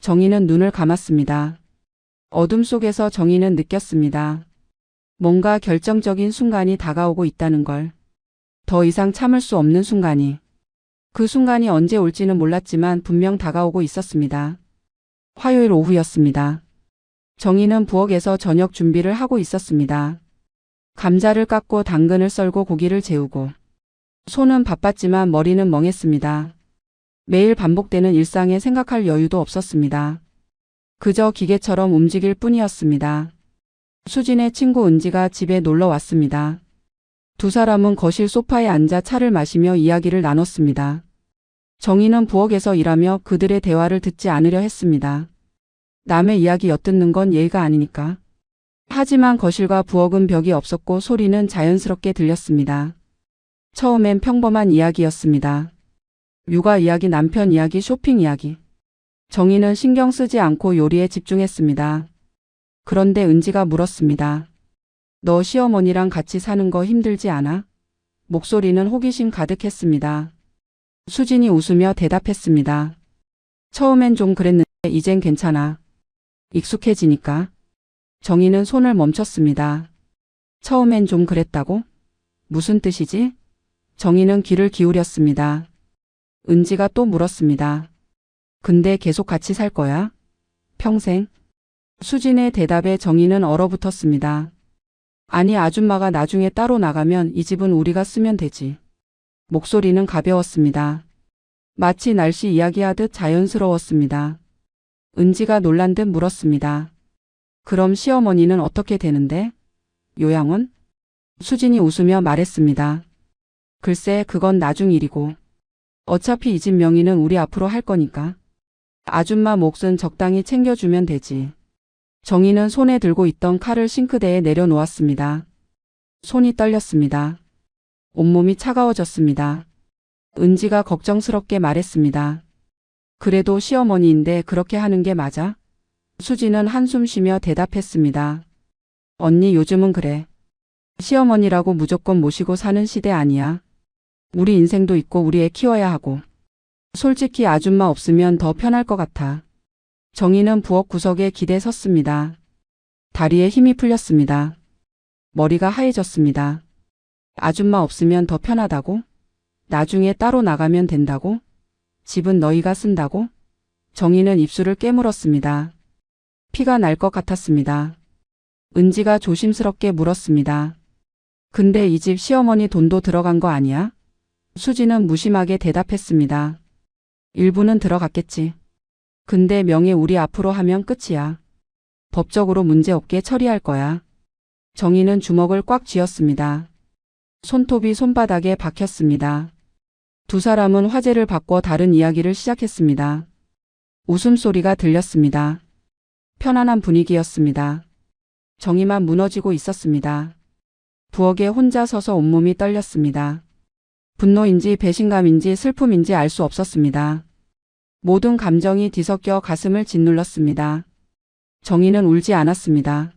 [SPEAKER 1] 정의는 눈을 감았습니다. 어둠 속에서 정의는 느꼈습니다. 뭔가 결정적인 순간이 다가오고 있다는 걸. 더 이상 참을 수 없는 순간이. 그 순간이 언제 올지는 몰랐지만 분명 다가오고 있었습니다. 화요일 오후였습니다. 정의는 부엌에서 저녁 준비를 하고 있었습니다. 감자를 깎고 당근을 썰고 고기를 재우고. 손은 바빴지만 머리는 멍했습니다. 매일 반복되는 일상에 생각할 여유도 없었습니다. 그저 기계처럼 움직일 뿐이었습니다. 수진의 친구 은지가 집에 놀러 왔습니다. 두 사람은 거실 소파에 앉아 차를 마시며 이야기를 나눴습니다. 정의는 부엌에서 일하며 그들의 대화를 듣지 않으려 했습니다. 남의 이야기 엿듣는 건 예의가 아니니까. 하지만 거실과 부엌은 벽이 없었고 소리는 자연스럽게 들렸습니다. 처음엔 평범한 이야기였습니다. 육아 이야기, 남편 이야기, 쇼핑 이야기. 정의는 신경 쓰지 않고 요리에 집중했습니다. 그런데 은지가 물었습니다. 너 시어머니랑 같이 사는 거 힘들지 않아? 목소리는 호기심 가득했습니다. 수진이 웃으며 대답했습니다. 처음엔 좀 그랬는데 이젠 괜찮아. 익숙해지니까. 정의는 손을 멈췄습니다. 처음엔 좀 그랬다고? 무슨 뜻이지? 정의는 귀를 기울였습니다. 은지가 또 물었습니다. 근데 계속 같이 살 거야? 평생? 수진의 대답에 정의는 얼어붙었습니다. 아니, 아줌마가 나중에 따로 나가면 이 집은 우리가 쓰면 되지. 목소리는 가벼웠습니다. 마치 날씨 이야기하듯 자연스러웠습니다. 은지가 놀란 듯 물었습니다. 그럼 시어머니는 어떻게 되는데? 요양원? 수진이 웃으며 말했습니다. 글쎄, 그건 나중 일이고. 어차피 이 집 명의는 우리 앞으로 할 거니까. 아줌마 몫은 적당히 챙겨주면 되지. 정의는 손에 들고 있던 칼을 싱크대에 내려놓았습니다. 손이 떨렸습니다. 온몸이 차가워졌습니다. 은지가 걱정스럽게 말했습니다. 그래도 시어머니인데 그렇게 하는 게 맞아? 수지는 한숨 쉬며 대답했습니다. 언니, 요즘은 그래. 시어머니라고 무조건 모시고 사는 시대 아니야. 우리 인생도 있고 우리 애 키워야 하고. 솔직히 아줌마 없으면 더 편할 것 같아. 정의는 부엌 구석에 기대 섰습니다. 다리에 힘이 풀렸습니다. 머리가 하얘졌습니다. 아줌마 없으면 더 편하다고? 나중에 따로 나가면 된다고? 집은 너희가 쓴다고? 정의는 입술을 깨물었습니다. 피가 날 것 같았습니다. 은지가 조심스럽게 물었습니다. 근데 이 집 시어머니 돈도 들어간 거 아니야? 수지는 무심하게 대답했습니다. 일부는 들어갔겠지. 근데 명예 우리 앞으로 하면 끝이야. 법적으로 문제없게 처리할 거야. 정의는 주먹을 꽉 쥐었습니다. 손톱이 손바닥에 박혔습니다. 두 사람은 화제를 바꿔 다른 이야기를 시작했습니다. 웃음소리가 들렸습니다. 편안한 분위기였습니다. 정의만 무너지고 있었습니다. 부엌에 혼자 서서 온몸이 떨렸습니다. 분노인지 배신감인지 슬픔인지 알 수 없었습니다. 모든 감정이 뒤섞여 가슴을 짓눌렀습니다. 정의는 울지 않았습니다.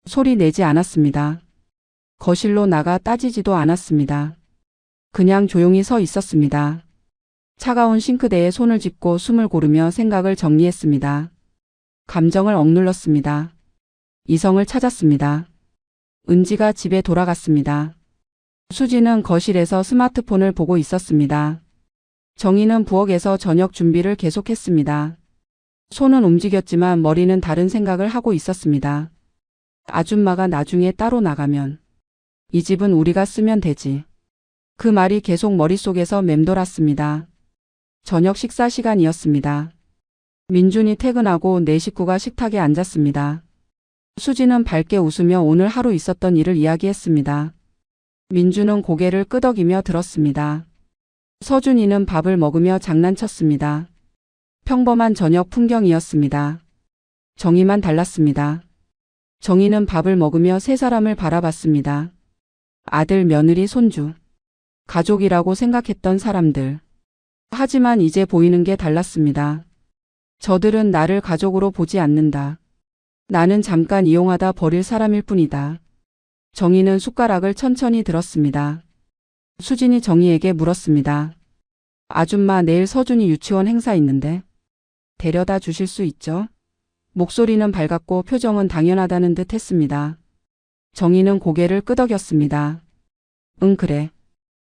[SPEAKER 1] 소리 내지 않았습니다. 거실로 나가 따지지도 않았습니다. 그냥 조용히 서 있었습니다. 차가운 싱크대에 손을 짚고 숨을 고르며 생각을 정리했습니다. 감정을 억눌렀습니다. 이성을 찾았습니다. 은지가 집에 돌아갔습니다. 수지는 거실에서 스마트폰을 보고 있었습니다. 정의는 부엌에서 저녁 준비를 계속했습니다. 손은 움직였지만 머리는 다른 생각을 하고 있었습니다. 아줌마가 나중에 따로 나가면 이 집은 우리가 쓰면 되지. 그 말이 계속 머릿속에서 맴돌았습니다. 저녁 식사 시간이었습니다. 민준이 퇴근하고 네 식구가 식탁에 앉았습니다. 수지는 밝게 웃으며 오늘 하루 있었던 일을 이야기했습니다. 민준은 고개를 끄덕이며 들었습니다. 서준이는 밥을 먹으며 장난쳤습니다. 평범한 저녁 풍경이었습니다. 정의만 달랐습니다. 정의는 밥을 먹으며 세 사람을 바라봤습니다. 아들, 며느리, 손주. 가족이라고 생각했던 사람들. 하지만 이제 보이는 게 달랐습니다. 저들은 나를 가족으로 보지 않는다. 나는 잠깐 이용하다 버릴 사람일 뿐이다. 정의는 숟가락을 천천히 들었습니다. 수진이 정의에게 물었습니다. 아줌마, 내일 서준이 유치원 행사 있는데 데려다 주실 수 있죠? 목소리는 밝았고 표정은 당연하다는 듯 했습니다. 정의는 고개를 끄덕였습니다. 응, 그래.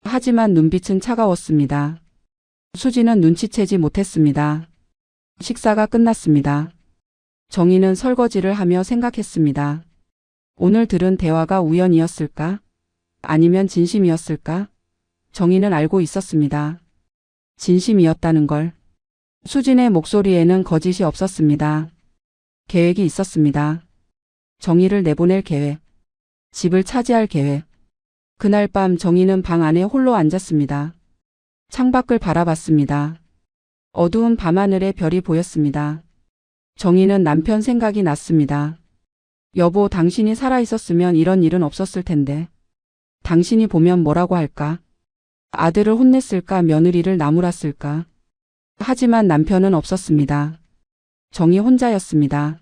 [SPEAKER 1] 하지만 눈빛은 차가웠습니다. 수진은 눈치채지 못했습니다. 식사가 끝났습니다. 정의는 설거지를 하며 생각했습니다. 오늘 들은 대화가 우연이었을까? 아니면 진심이었을까? 정의는 알고 있었습니다. 진심이었다는 걸. 수진의 목소리에는 거짓이 없었습니다. 계획이 있었습니다. 정의를 내보낼 계획. 집을 차지할 계획. 그날 밤 정의는 방 안에 홀로 앉았습니다. 창밖을 바라봤습니다. 어두운 밤하늘에 별이 보였습니다. 정의는 남편 생각이 났습니다. 여보, 당신이 살아있었으면 이런 일은 없었을 텐데. 당신이 보면 뭐라고 할까? 아들을 혼냈을까? 며느리를 나무랐을까? 하지만 남편은 없었습니다. 정의 혼자였습니다.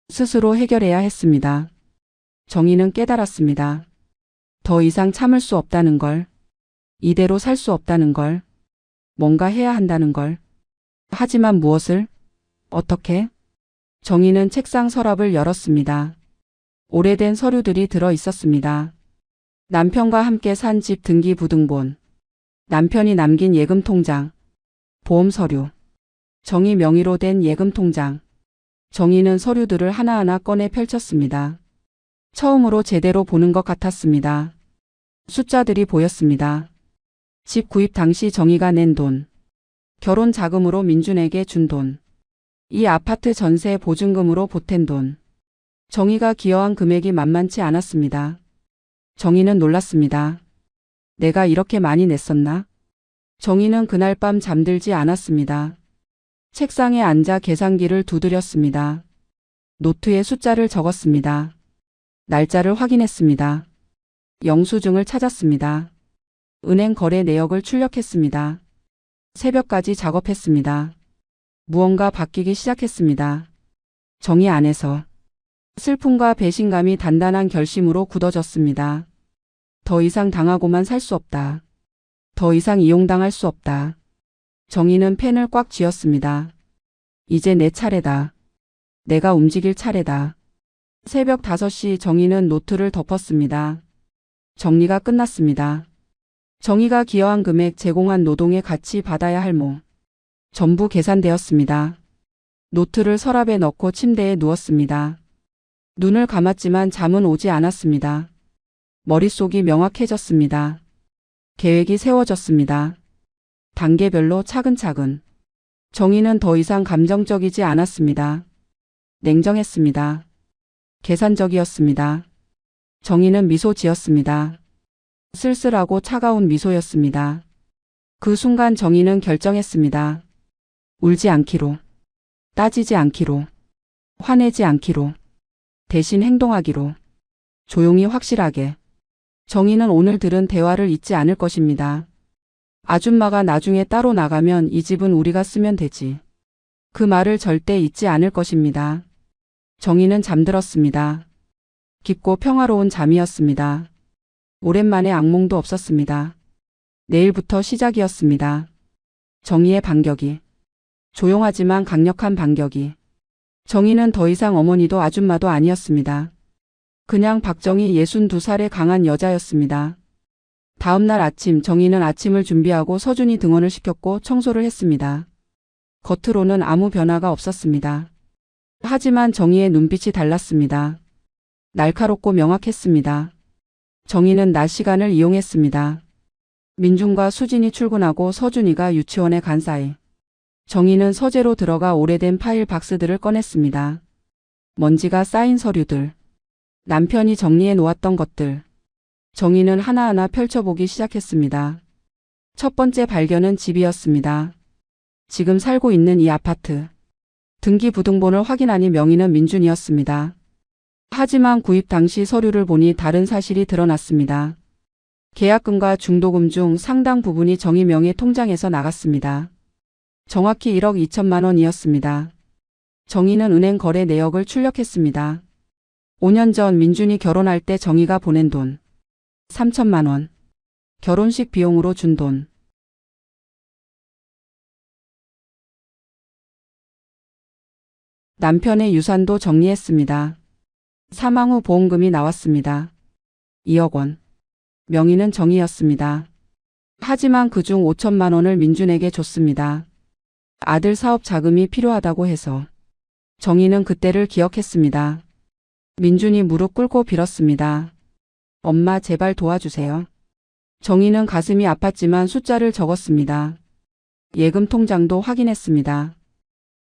[SPEAKER 1] 스스로 해결해야 했습니다. 정의는 깨달았습니다. 더 이상 참을 수 없다는 걸. 이대로 살 수 없다는 걸. 뭔가 해야 한다는 걸. 하지만 무엇을? 어떻게? 정의는 책상 서랍을 열었습니다. 오래된 서류들이 들어 있었습니다. 남편과 함께 산 집 등기부등본. 남편이 남긴 예금 통장. 보험 서류. 정의 명의로 된 예금 통장. 정의는 서류들을 하나하나 꺼내 펼쳤습니다. 처음으로 제대로 보는 것 같았습니다. 숫자들이 보였습니다. 집 구입 당시 정의가 낸 돈. 결혼 자금으로 민준에게 준 돈. 이 아파트 전세 보증금으로 보탠 돈. 정의가 기여한 금액이 만만치 않았습니다. 정의는 놀랐습니다. 내가 이렇게 많이 냈었나? 정의는 그날 밤 잠들지 않았습니다. 책상에 앉아 계산기를 두드렸습니다. 노트에 숫자를 적었습니다. 날짜를 확인했습니다. 영수증을 찾았습니다. 은행 거래 내역을 출력했습니다. 새벽까지 작업했습니다. 무언가 바뀌기 시작했습니다. 정의 안에서 슬픔과 배신감이 단단한 결심으로 굳어졌습니다. 더 이상 당하고만 살 수 없다. 더 이상 이용당할 수 없다. 정의는 펜을 꽉 쥐었습니다. 이제 내 차례다. 내가 움직일 차례다. 새벽 5시 정의는 노트를 덮었습니다. 정리가 끝났습니다. 정의가 기여한 금액, 제공한 노동의 가치, 받아야 할 모. 전부 계산되었습니다. 노트를 서랍에 넣고 침대에 누웠습니다. 눈을 감았지만 잠은 오지 않았습니다. 머릿속이 명확해졌습니다. 계획이 세워졌습니다. 단계별로 차근차근. 정의는 더 이상 감정적이지 않았습니다. 냉정했습니다. 계산적이었습니다. 정의는 미소 지었습니다. 쓸쓸하고 차가운 미소였습니다. 그 순간 정의는 결정했습니다. 울지 않기로. 따지지 않기로. 화내지 않기로. 대신 행동하기로. 조용히 확실하게. 정의는 오늘 들은 대화를 잊지 않을 것입니다. 아줌마가 나중에 따로 나가면 이 집은 우리가 쓰면 되지. 그 말을 절대 잊지 않을 것입니다. 정의는 잠들었습니다. 깊고 평화로운 잠이었습니다. 오랜만에 악몽도 없었습니다. 내일부터 시작이었습니다. 정의의 반격이. 조용하지만 강력한 반격이. 정의는 더 이상 어머니도 아줌마도 아니었습니다. 그냥 박정희 62살의 강한 여자였습니다. 다음 날 아침 정의는 아침을 준비하고 서준이 등원을 시켰고 청소를 했습니다. 겉으로는 아무 변화가 없었습니다. 하지만 정의의 눈빛이 달랐습니다. 날카롭고 명확했습니다. 정의는 낮 시간을 이용했습니다. 민준과 수진이 출근하고 서준이가 유치원에 간 사이 정의는 서재로 들어가 오래된 파일 박스들을 꺼냈습니다. 먼지가 쌓인 서류들. 남편이 정리해 놓았던 것들. 정의는 하나하나 펼쳐보기 시작했습니다. 첫 번째 발견은 집이었습니다. 지금 살고 있는 이 아파트. 등기부등본을 확인하니 명의는 민준이었습니다. 하지만 구입 당시 서류를 보니 다른 사실이 드러났습니다. 계약금과 중도금 중 상당 부분이 정희 명의 통장에서 나갔습니다. 정확히 1억 2천만 원이었습니다. 정희는 은행 거래 내역을 출력했습니다. 5년 전 민준이 결혼할 때 정희가 보낸 돈 3천만 원. 결혼식 비용으로 준 돈. 남편의 유산도 정리했습니다. 사망 후 보험금이 나왔습니다. 2억 원. 명의는 정희였습니다. 하지만 그중 5천만 원을 민준에게 줬습니다. 아들 사업 자금이 필요하다고 해서. 정희는 그때를 기억했습니다. 민준이 무릎 꿇고 빌었습니다. 엄마 제발 도와주세요. 정희는 가슴이 아팠지만 숫자를 적었습니다. 예금 통장도 확인했습니다.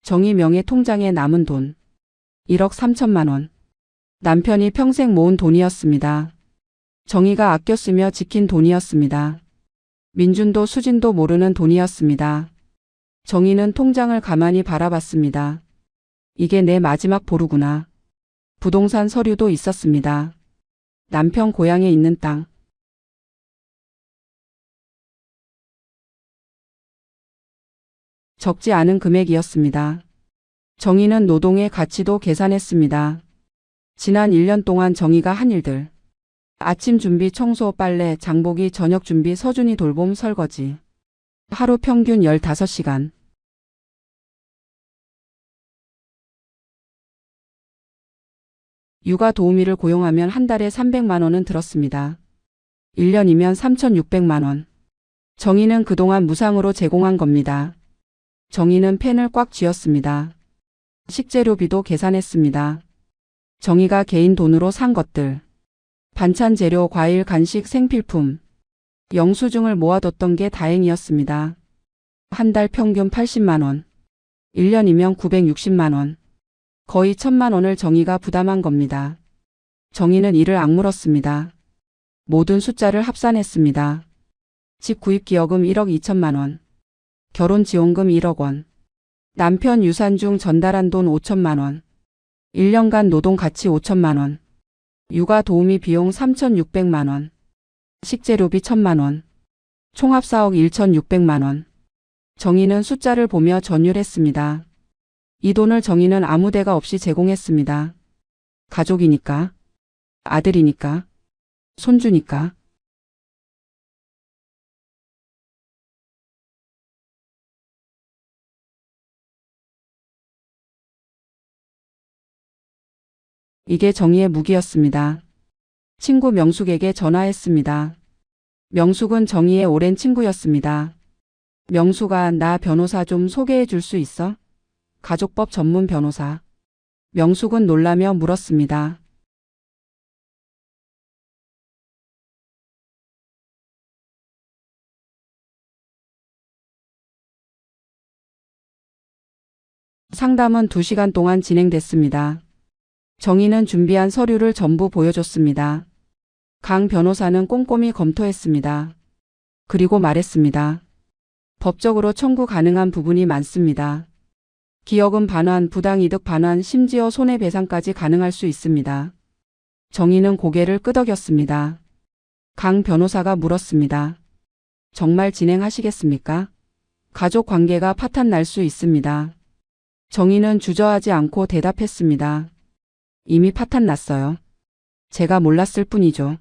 [SPEAKER 1] 정희 명의 통장에 남은 돈 1억 3천만 원. 남편이 평생 모은 돈이었습니다. 정희가 아껴 쓰며 지킨 돈이었습니다. 민준도 수진도 모르는 돈이었습니다. 정희는 통장을 가만히 바라봤습니다. 이게 내 마지막 보루구나. 부동산 서류도 있었습니다. 남편 고향에 있는 땅. 적지 않은 금액이었습니다. 정희는 노동의 가치도 계산했습니다. 지난 1년 동안 정희가 한 일들. 아침 준비, 청소, 빨래, 장보기, 저녁 준비, 서준이 돌봄, 설거지. 하루 평균 15시간. 육아 도우미를 고용하면 한 달에 300만 원은 들었습니다. 1년이면 3,600만 원. 정희는 그동안 무상으로 제공한 겁니다. 정희는 펜을 꽉 쥐었습니다. 식재료비도 계산했습니다. 정희가 개인 돈으로 산 것들. 반찬 재료, 과일, 간식, 생필품. 영수증을 모아뒀던 게 다행이었습니다. 한 달 평균 80만 원. 1년이면 960만 원. 거의 1,000만 원을 정희가 부담한 겁니다. 정희는 이를 악물었습니다. 모든 숫자를 합산했습니다. 집 구입 기여금 1억 2천만 원. 결혼 지원금 1억 원. 남편 유산 중 전달한 돈 5천만 원. 1년간 노동 가치 5천만 원. 육아 도우미 비용 3,600만 원. 식재료비 1,000만 원. 총합 4억 1,600만 원. 정희는 숫자를 보며 전율했습니다. 이 돈을 정희는 아무 데가 없이 제공했습니다. 가족이니까. 아들이니까. 손주니까. 이게 정희의 무기였습니다. 친구 명숙에게 전화했습니다. 명숙은 정희의 오랜 친구였습니다. 명숙아, 나 변호사 좀 소개해 줄 수 있어? 가족법 전문 변호사. 명숙은 놀라며 물었습니다. 상담은 2시간 동안 진행됐습니다. 정희는 준비한 서류를 전부 보여줬습니다. 강 변호사는 꼼꼼히 검토했습니다. 그리고 말했습니다. 법적으로 청구 가능한 부분이 많습니다. 기여금 반환, 부당이득 반환, 심지어 손해배상까지 가능할 수 있습니다. 정희는 고개를 끄덕였습니다. 강 변호사가 물었습니다. 정말 진행하시겠습니까? 가족 관계가 파탄 날 수 있습니다. 정희는 주저하지 않고 대답했습니다. 이미 파탄 났어요. 제가 몰랐을 뿐이죠.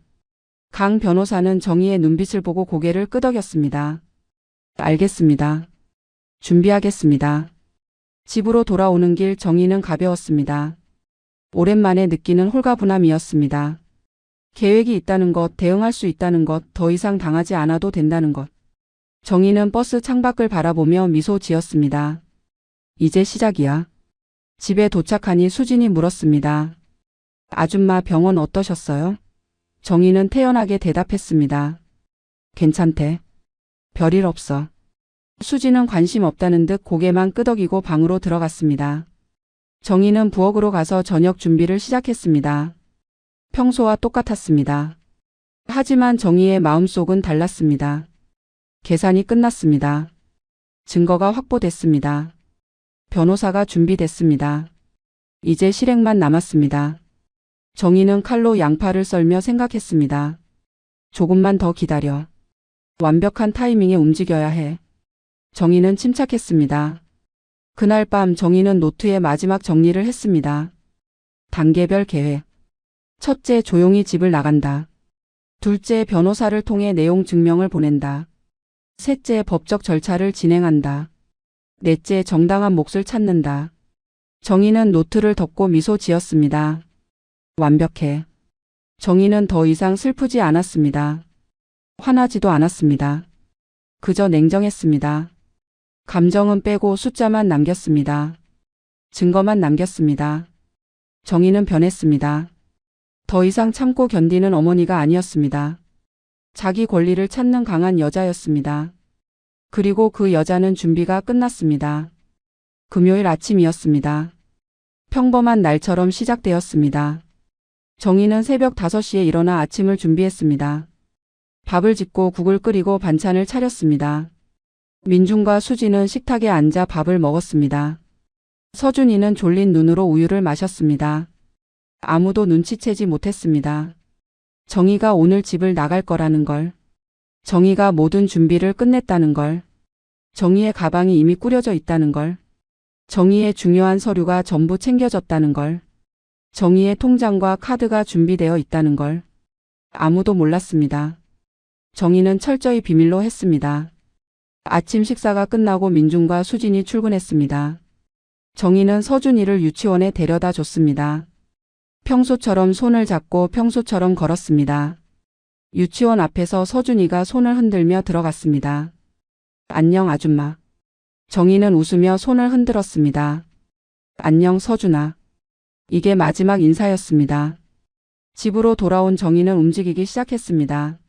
[SPEAKER 1] 강 변호사는 정희의 눈빛을 보고 고개를 끄덕였습니다. 알겠습니다. 준비하겠습니다. 집으로 돌아오는 길 정희는 가벼웠습니다. 오랜만에 느끼는 홀가분함이었습니다. 계획이 있다는 것, 대응할 수 있다는 것, 더 이상 당하지 않아도 된다는 것. 정희는 버스 창밖을 바라보며 미소 지었습니다. 이제 시작이야. 집에 도착하니 수진이 물었습니다. 아줌마 병원 어떠셨어요? 정희는 태연하게 대답했습니다. 괜찮대. 별일 없어. 수진은 관심 없다는 듯 고개만 끄덕이고 방으로 들어갔습니다. 정희는 부엌으로 가서 저녁 준비를 시작했습니다. 평소와 똑같았습니다. 하지만 정희의 마음속은 달랐습니다. 계산이 끝났습니다. 증거가 확보됐습니다. 변호사가 준비됐습니다. 이제 실행만 남았습니다. 정희는 칼로 양파를 썰며 생각했습니다. 조금만 더 기다려. 완벽한 타이밍에 움직여야 해. 정희는 침착했습니다. 그날 밤 정희는 노트에 마지막 정리를 했습니다. 단계별 계획. 첫째, 조용히 집을 나간다. 둘째, 변호사를 통해 내용 증명을 보낸다. 셋째, 법적 절차를 진행한다. 넷째, 정당한 몫을 찾는다. 정희는 노트를 덮고 미소 지었습니다. 완벽해. 정희는 더 이상 슬프지 않았습니다. 화나지도 않았습니다. 그저 냉정했습니다. 감정은 빼고 숫자만 남겼습니다. 증거만 남겼습니다. 정희는 변했습니다. 더 이상 참고 견디는 어머니가 아니었습니다. 자기 권리를 찾는 강한 여자였습니다. 그리고 그 여자는 준비가 끝났습니다. 금요일 아침이었습니다. 평범한 날처럼 시작되었습니다. 정희는 새벽 5시에 일어나 아침을 준비했습니다. 밥을 짓고 국을 끓이고 반찬을 차렸습니다. 민준과 수지는 식탁에 앉아 밥을 먹었습니다. 서준이는 졸린 눈으로 우유를 마셨습니다. 아무도 눈치채지 못했습니다. 정희가 오늘 집을 나갈 거라는 걸. 정희가 모든 준비를 끝냈다는 걸. 정희의 가방이 이미 꾸려져 있다는 걸. 정희의 중요한 서류가 전부 챙겨졌다는 걸. 정희의 통장과 카드가 준비되어 있다는 걸. 아무도 몰랐습니다. 정희는 철저히 비밀로 했습니다. 아침 식사가 끝나고 민준과 수진이 출근했습니다. 정희는 서준이를 유치원에 데려다 줬습니다. 평소처럼 손을 잡고 평소처럼 걸었습니다. 유치원 앞에서 서준이가 손을 흔들며 들어갔습니다. 안녕 아줌마. 정희는 웃으며 손을 흔들었습니다. 안녕 서준아. 이게 마지막 인사였습니다. 집으로 돌아온 정희는 움직이기 시작했습니다.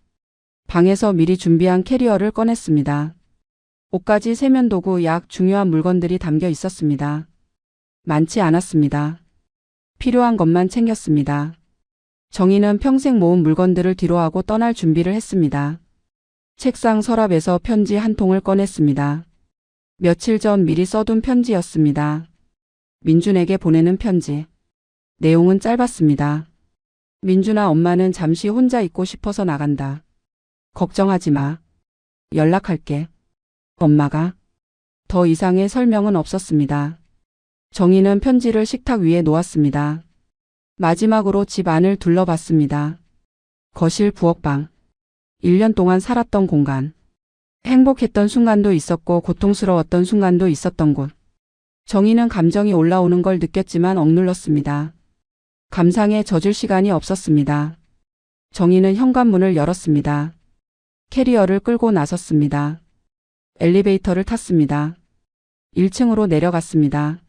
[SPEAKER 1] 방에서 미리 준비한 캐리어를 꺼냈습니다. 옷가지, 세면도구, 약, 중요한 물건들이 담겨 있었습니다. 많지 않았습니다. 필요한 것만 챙겼습니다. 정희는 평생 모은 물건들을 뒤로하고 떠날 준비를 했습니다. 책상 서랍에서 편지 한 통을 꺼냈습니다. 며칠 전 미리 써둔 편지였습니다. 민준에게 보내는 편지. 내용은 짧았습니다. 민준아, 엄마는 잠시 혼자 있고 싶어서 나간다. 걱정하지 마. 연락할게. 엄마가. 더 이상의 설명은 없었습니다. 정희는 편지를 식탁 위에 놓았습니다. 마지막으로 집 안을 둘러봤습니다. 거실, 부엌방. 1년 동안 살았던 공간. 행복했던 순간도 있었고 고통스러웠던 순간도 있었던 곳. 정희는 감정이 올라오는 걸 느꼈지만 억눌렀습니다. 감상에 젖을 시간이 없었습니다. 정희는 현관문을 열었습니다. 캐리어를 끌고 나섰습니다. 엘리베이터를 탔습니다. 1층으로 내려갔습니다.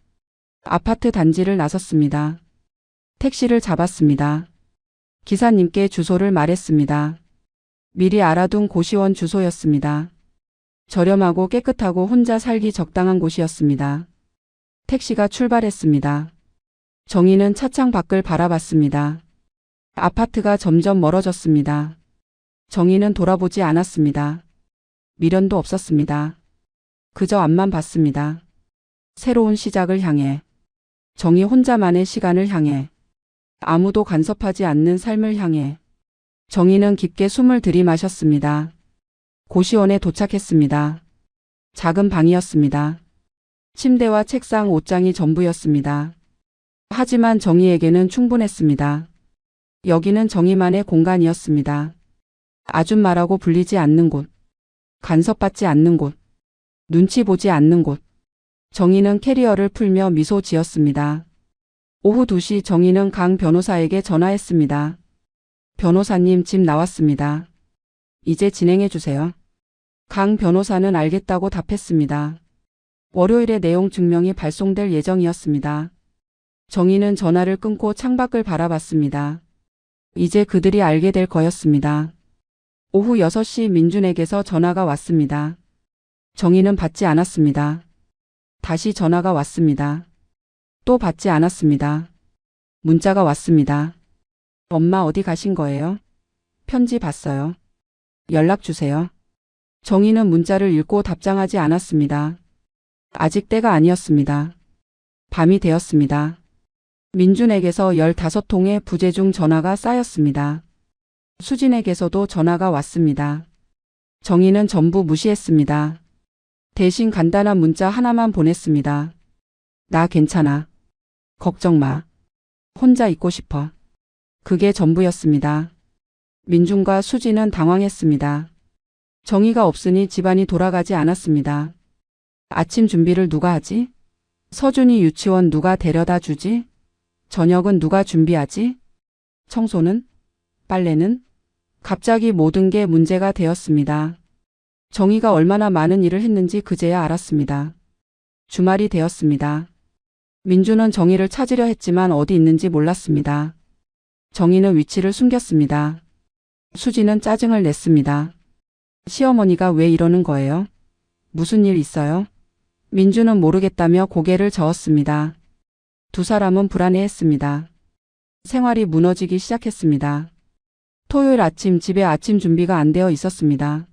[SPEAKER 1] 아파트 단지를 나섰습니다. 택시를 잡았습니다. 기사님께 주소를 말했습니다. 미리 알아둔 고시원 주소였습니다. 저렴하고 깨끗하고 혼자 살기 적당한 곳이었습니다. 택시가 출발했습니다. 정희는 차창 밖을 바라봤습니다. 아파트가 점점 멀어졌습니다. 정희는 돌아보지 않았습니다. 미련도 없었습니다. 그저 앞만 봤습니다. 새로운 시작을 향해. 정희 혼자만의 시간을 향해. 아무도 간섭하지 않는 삶을 향해. 정희는 깊게 숨을 들이마셨습니다. 고시원에 도착했습니다. 작은 방이었습니다. 침대와 책상, 옷장이 전부였습니다. 하지만 정희에게는 충분했습니다. 여기는 정희만의 공간이었습니다. 아줌마라고 불리지 않는 곳. 간섭받지 않는 곳. 눈치 보지 않는 곳. 정희는 캐리어를 풀며 미소 지었습니다. 오후 2시 정희는 강 변호사에게 전화했습니다. 변호사님, 집 나왔습니다. 이제 진행해 주세요. 강 변호사는 알겠다고 답했습니다. 월요일에 내용 증명이 발송될 예정이었습니다. 정희는 전화를 끊고 창밖을 바라봤습니다. 이제 그들이 알게 될 거였습니다. 오후 6시 민준에게서 전화가 왔습니다. 정희는 받지 않았습니다. 다시 전화가 왔습니다. 또 받지 않았습니다. 문자가 왔습니다. 엄마 어디 가신 거예요? 편지 봤어요. 연락 주세요. 정희는 문자를 읽고 답장하지 않았습니다. 아직 때가 아니었습니다. 밤이 되었습니다. 민준에게서 15통의 부재중 전화가 쌓였습니다. 수진에게서도 전화가 왔습니다. 정희는 전부 무시했습니다. 대신 간단한 문자 하나만 보냈습니다. 나 괜찮아. 걱정 마. 혼자 있고 싶어. 그게 전부였습니다. 민준과 수진은 당황했습니다. 정희가 없으니 집안이 돌아가지 않았습니다. 아침 준비를 누가 하지? 서준이 유치원 누가 데려다 주지? 저녁은 누가 준비하지? 청소는? 빨래는? 갑자기 모든 게 문제가 되었습니다. 정희가 얼마나 많은 일을 했는지 그제야 알았습니다. 주말이 되었습니다. 민준은 정희를 찾으려 했지만 어디 있는지 몰랐습니다. 정희는 위치를 숨겼습니다. 수지는 짜증을 냈습니다. 시어머니가 왜 이러는 거예요? 무슨 일 있어요? 민준은 모르겠다며 고개를 저었습니다. 두 사람은 불안해했습니다. 생활이 무너지기 시작했습니다. 토요일 아침 집에 아침 준비가 안 되어 있었습니다.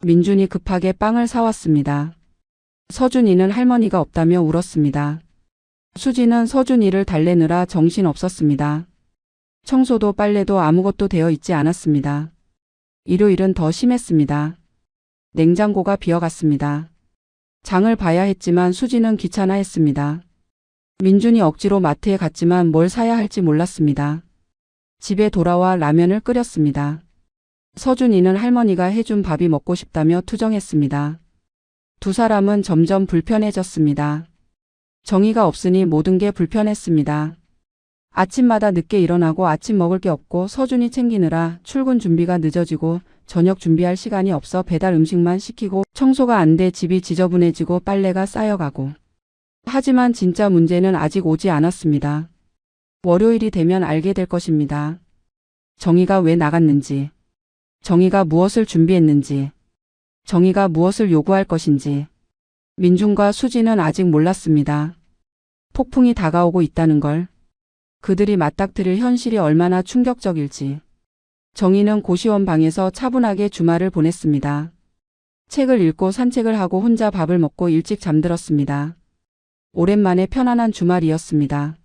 [SPEAKER 1] 민준이 급하게 빵을 사왔습니다. 서준이는 할머니가 없다며 울었습니다. 수지는 서준이를 달래느라 정신 없었습니다. 청소도 빨래도 아무것도 되어 있지 않았습니다. 일요일은 더 심했습니다. 냉장고가 비어갔습니다. 장을 봐야 했지만 수지는 귀찮아했습니다. 민준이 억지로 마트에 갔지만 뭘 사야 할지 몰랐습니다. 집에 돌아와 라면을 끓였습니다. 서준이는 할머니가 해준 밥이 먹고 싶다며 투정했습니다. 두 사람은 점점 불편해졌습니다. 정희가 없으니 모든 게 불편했습니다. 아침마다 늦게 일어나고 아침 먹을 게 없고 서준이 챙기느라 출근 준비가 늦어지고 저녁 준비할 시간이 없어 배달 음식만 시키고 청소가 안 돼 집이 지저분해지고 빨래가 쌓여가고. 하지만 진짜 문제는 아직 오지 않았습니다. 월요일이 되면 알게 될 것입니다. 정희가 왜 나갔는지, 정희가 무엇을 준비했는지, 정희가 무엇을 요구할 것인지. 민준과 수지는 아직 몰랐습니다. 폭풍이 다가오고 있다는 걸. 그들이 맞닥뜨릴 현실이 얼마나 충격적일지. 정희는 고시원 방에서 차분하게 주말을 보냈습니다. 책을 읽고 산책을 하고 혼자 밥을 먹고 일찍 잠들었습니다. 오랜만에 편안한 주말이었습니다.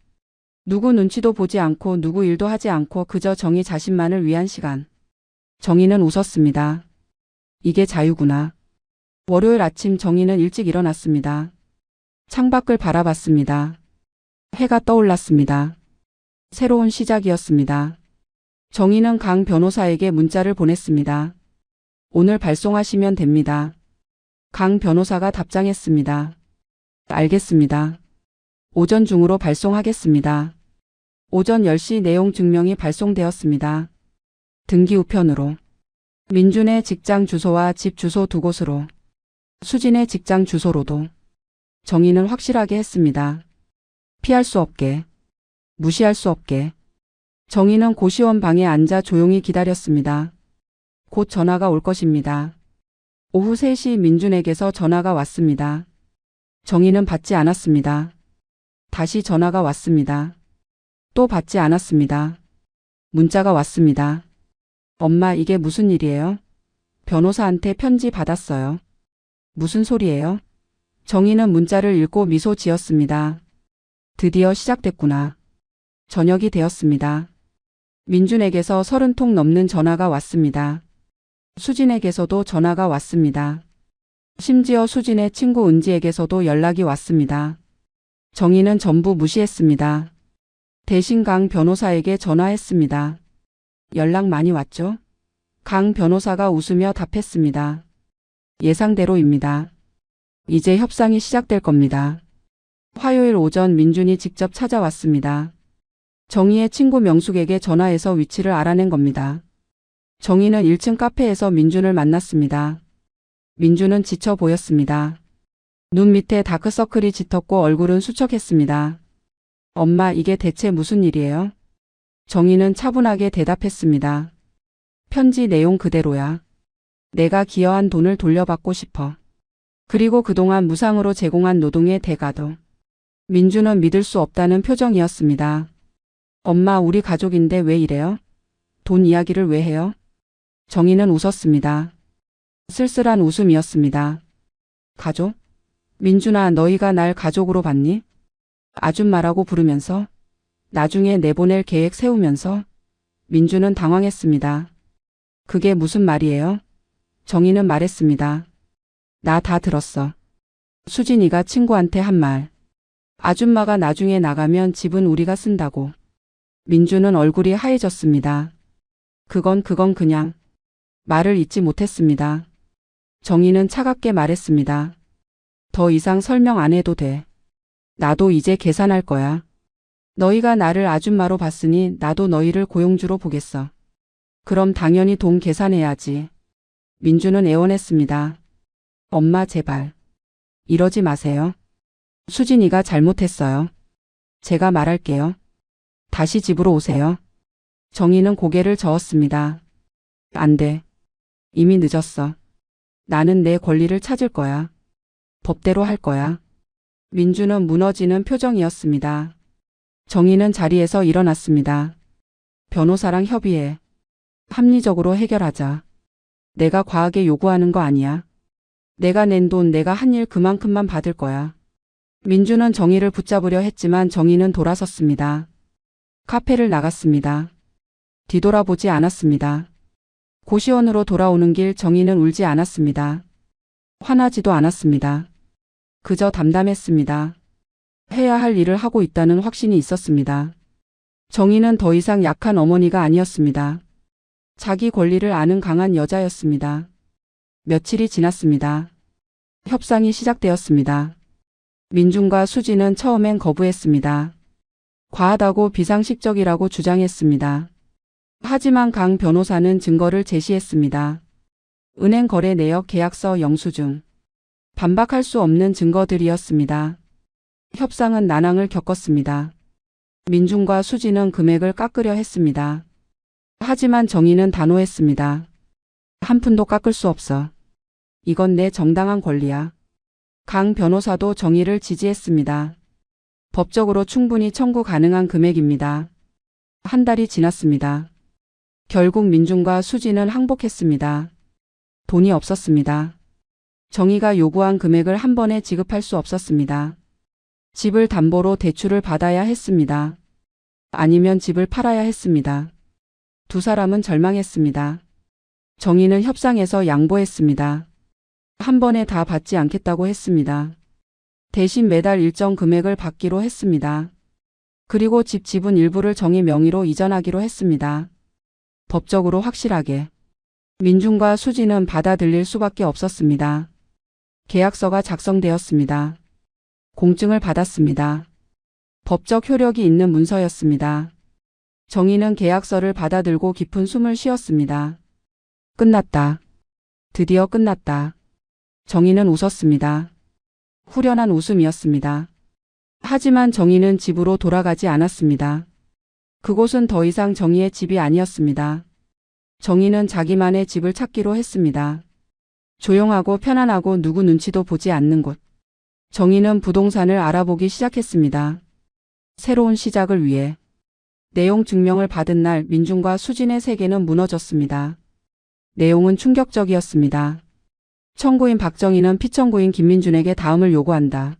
[SPEAKER 1] 누구 눈치도 보지 않고 누구 일도 하지 않고 그저 정희 자신만을 위한 시간. 정희는 웃었습니다. 이게 자유구나. 월요일 아침 정희는 일찍 일어났습니다. 창밖을 바라봤습니다. 해가 떠올랐습니다. 새로운 시작이었습니다. 정희는 강 변호사에게 문자를 보냈습니다. 오늘 발송하시면 됩니다. 강 변호사가 답장했습니다. 알겠습니다. 오전 중으로 발송하겠습니다. 오전 10시 내용 증명이 발송되었습니다. 등기 우편으로. 민준의 직장 주소와 집 주소 두 곳으로. 수진의 직장 주소로도. 정희는 확실하게 했습니다. 피할 수 없게. 무시할 수 없게. 정희는 고시원 방에 앉아 조용히 기다렸습니다. 곧 전화가 올 것입니다. 오후 3시 민준에게서 전화가 왔습니다. 정희는 받지 않았습니다. 다시 전화가 왔습니다. 또 받지 않았습니다. 문자가 왔습니다. 엄마, 이게 무슨 일이에요? 변호사한테 편지 받았어요. 무슨 소리예요? 정희는 문자를 읽고 미소 지었습니다. 드디어 시작됐구나. 저녁이 되었습니다. 민준에게서 30통 넘는 전화가 왔습니다. 수진에게서도 전화가 왔습니다. 심지어 수진의 친구 은지에게서도 연락이 왔습니다. 정희는 전부 무시했습니다. 대신 강 변호사에게 전화했습니다. 연락 많이 왔죠? 강 변호사가 웃으며 답했습니다. 예상대로입니다. 이제 협상이 시작될 겁니다. 화요일 오전 민준이 직접 찾아왔습니다. 정희의 친구 명숙에게 전화해서 위치를 알아낸 겁니다. 정희는 1층 카페에서 민준을 만났습니다. 민준은 지쳐 보였습니다. 눈 밑에 다크서클이 짙었고 얼굴은 수척했습니다. 엄마, 이게 대체 무슨 일이에요? 정희는 차분하게 대답했습니다. 편지 내용 그대로야. 내가 기여한 돈을 돌려받고 싶어. 그리고 그동안 무상으로 제공한 노동의 대가도. 민준은 믿을 수 없다는 표정이었습니다. 엄마, 우리 가족인데 왜 이래요? 돈 이야기를 왜 해요? 정희는 웃었습니다. 쓸쓸한 웃음이었습니다. 가족? 민준아, 너희가 날 가족으로 봤니? 아줌마라고 부르면서 나중에 내보낼 계획 세우면서 민주는 당황했습니다. 그게 무슨 말이에요? 정희는 말했습니다. 나 다 들었어. 수진이가 친구한테 한 말. 아줌마가 나중에 나가면 집은 우리가 쓴다고. 민주는 얼굴이 하얘졌습니다. 그건 그냥. 말을 잇지 못했습니다. 정희는 차갑게 말했습니다. 더 이상 설명 안 해도 돼. 나도 이제 계산할 거야. 너희가 나를 아줌마로 봤으니 나도 너희를 고용주로 보겠어. 그럼 당연히 돈 계산해야지. 민주는 애원했습니다. 엄마 제발. 이러지 마세요. 수진이가 잘못했어요. 제가 말할게요. 다시 집으로 오세요. 정희는 고개를 저었습니다. 안 돼. 이미 늦었어. 나는 내 권리를 찾을 거야. 법대로 할 거야. 민주는 무너지는 표정이었습니다. 정희는 자리에서 일어났습니다. 변호사랑 협의해. 합리적으로 해결하자. 내가 과하게 요구하는 거 아니야. 내가 낸 돈 내가 한 일 그만큼만 받을 거야. 민주는 정희를 붙잡으려 했지만 정희는 돌아섰습니다. 카페를 나갔습니다. 뒤돌아보지 않았습니다. 고시원으로 돌아오는 길 정희는 울지 않았습니다. 화나지도 않았습니다. 그저 담담했습니다. 해야 할 일을 하고 있다는 확신이 있었습니다. 정희는 더 이상 약한 어머니가 아니었습니다. 자기 권리를 아는 강한 여자였습니다. 며칠이 지났습니다. 협상이 시작되었습니다. 민준과 수지는 처음엔 거부했습니다. 과하다고 비상식적이라고 주장했습니다. 하지만 강 변호사는 증거를 제시했습니다. 은행 거래 내역 계약서 영수증. 반박할 수 없는 증거들이었습니다. 협상은 난항을 겪었습니다. 민준과 수지는 금액을 깎으려 했습니다. 하지만 정희는 단호했습니다. 한 푼도 깎을 수 없어. 이건 내 정당한 권리야. 강 변호사도 정희를 지지했습니다. 법적으로 충분히 청구 가능한 금액입니다. 한 달이 지났습니다. 결국 민준과 수지는 항복했습니다. 돈이 없었습니다. 정희가 요구한 금액을 한 번에 지급할 수 없었습니다. 집을 담보로 대출을 받아야 했습니다. 아니면 집을 팔아야 했습니다. 두 사람은 절망했습니다. 정희는 협상에서 양보했습니다. 한 번에 다 받지 않겠다고 했습니다. 대신 매달 일정 금액을 받기로 했습니다. 그리고 집 지분 일부를 정희 명의로 이전하기로 했습니다. 법적으로 확실하게. 민준과 수지는 받아들일 수밖에 없었습니다. 계약서가 작성되었습니다. 공증을 받았습니다. 법적 효력이 있는 문서였습니다. 정희는 계약서를 받아들고 깊은 숨을 쉬었습니다. 끝났다. 드디어 끝났다. 정희는 웃었습니다. 후련한 웃음이었습니다. 하지만 정희는 집으로 돌아가지 않았습니다. 그곳은 더 이상 정희의 집이 아니었습니다. 정희는 자기만의 집을 찾기로 했습니다. 조용하고 편안하고 누구 눈치도 보지 않는 곳. 정희는 부동산을 알아보기 시작했습니다. 새로운 시작을 위해. 내용 증명을 받은 날 민준과 수진의 세계는 무너졌습니다. 내용은 충격적이었습니다. 청구인 박정희는 피청구인 김민준에게 다음을 요구한다.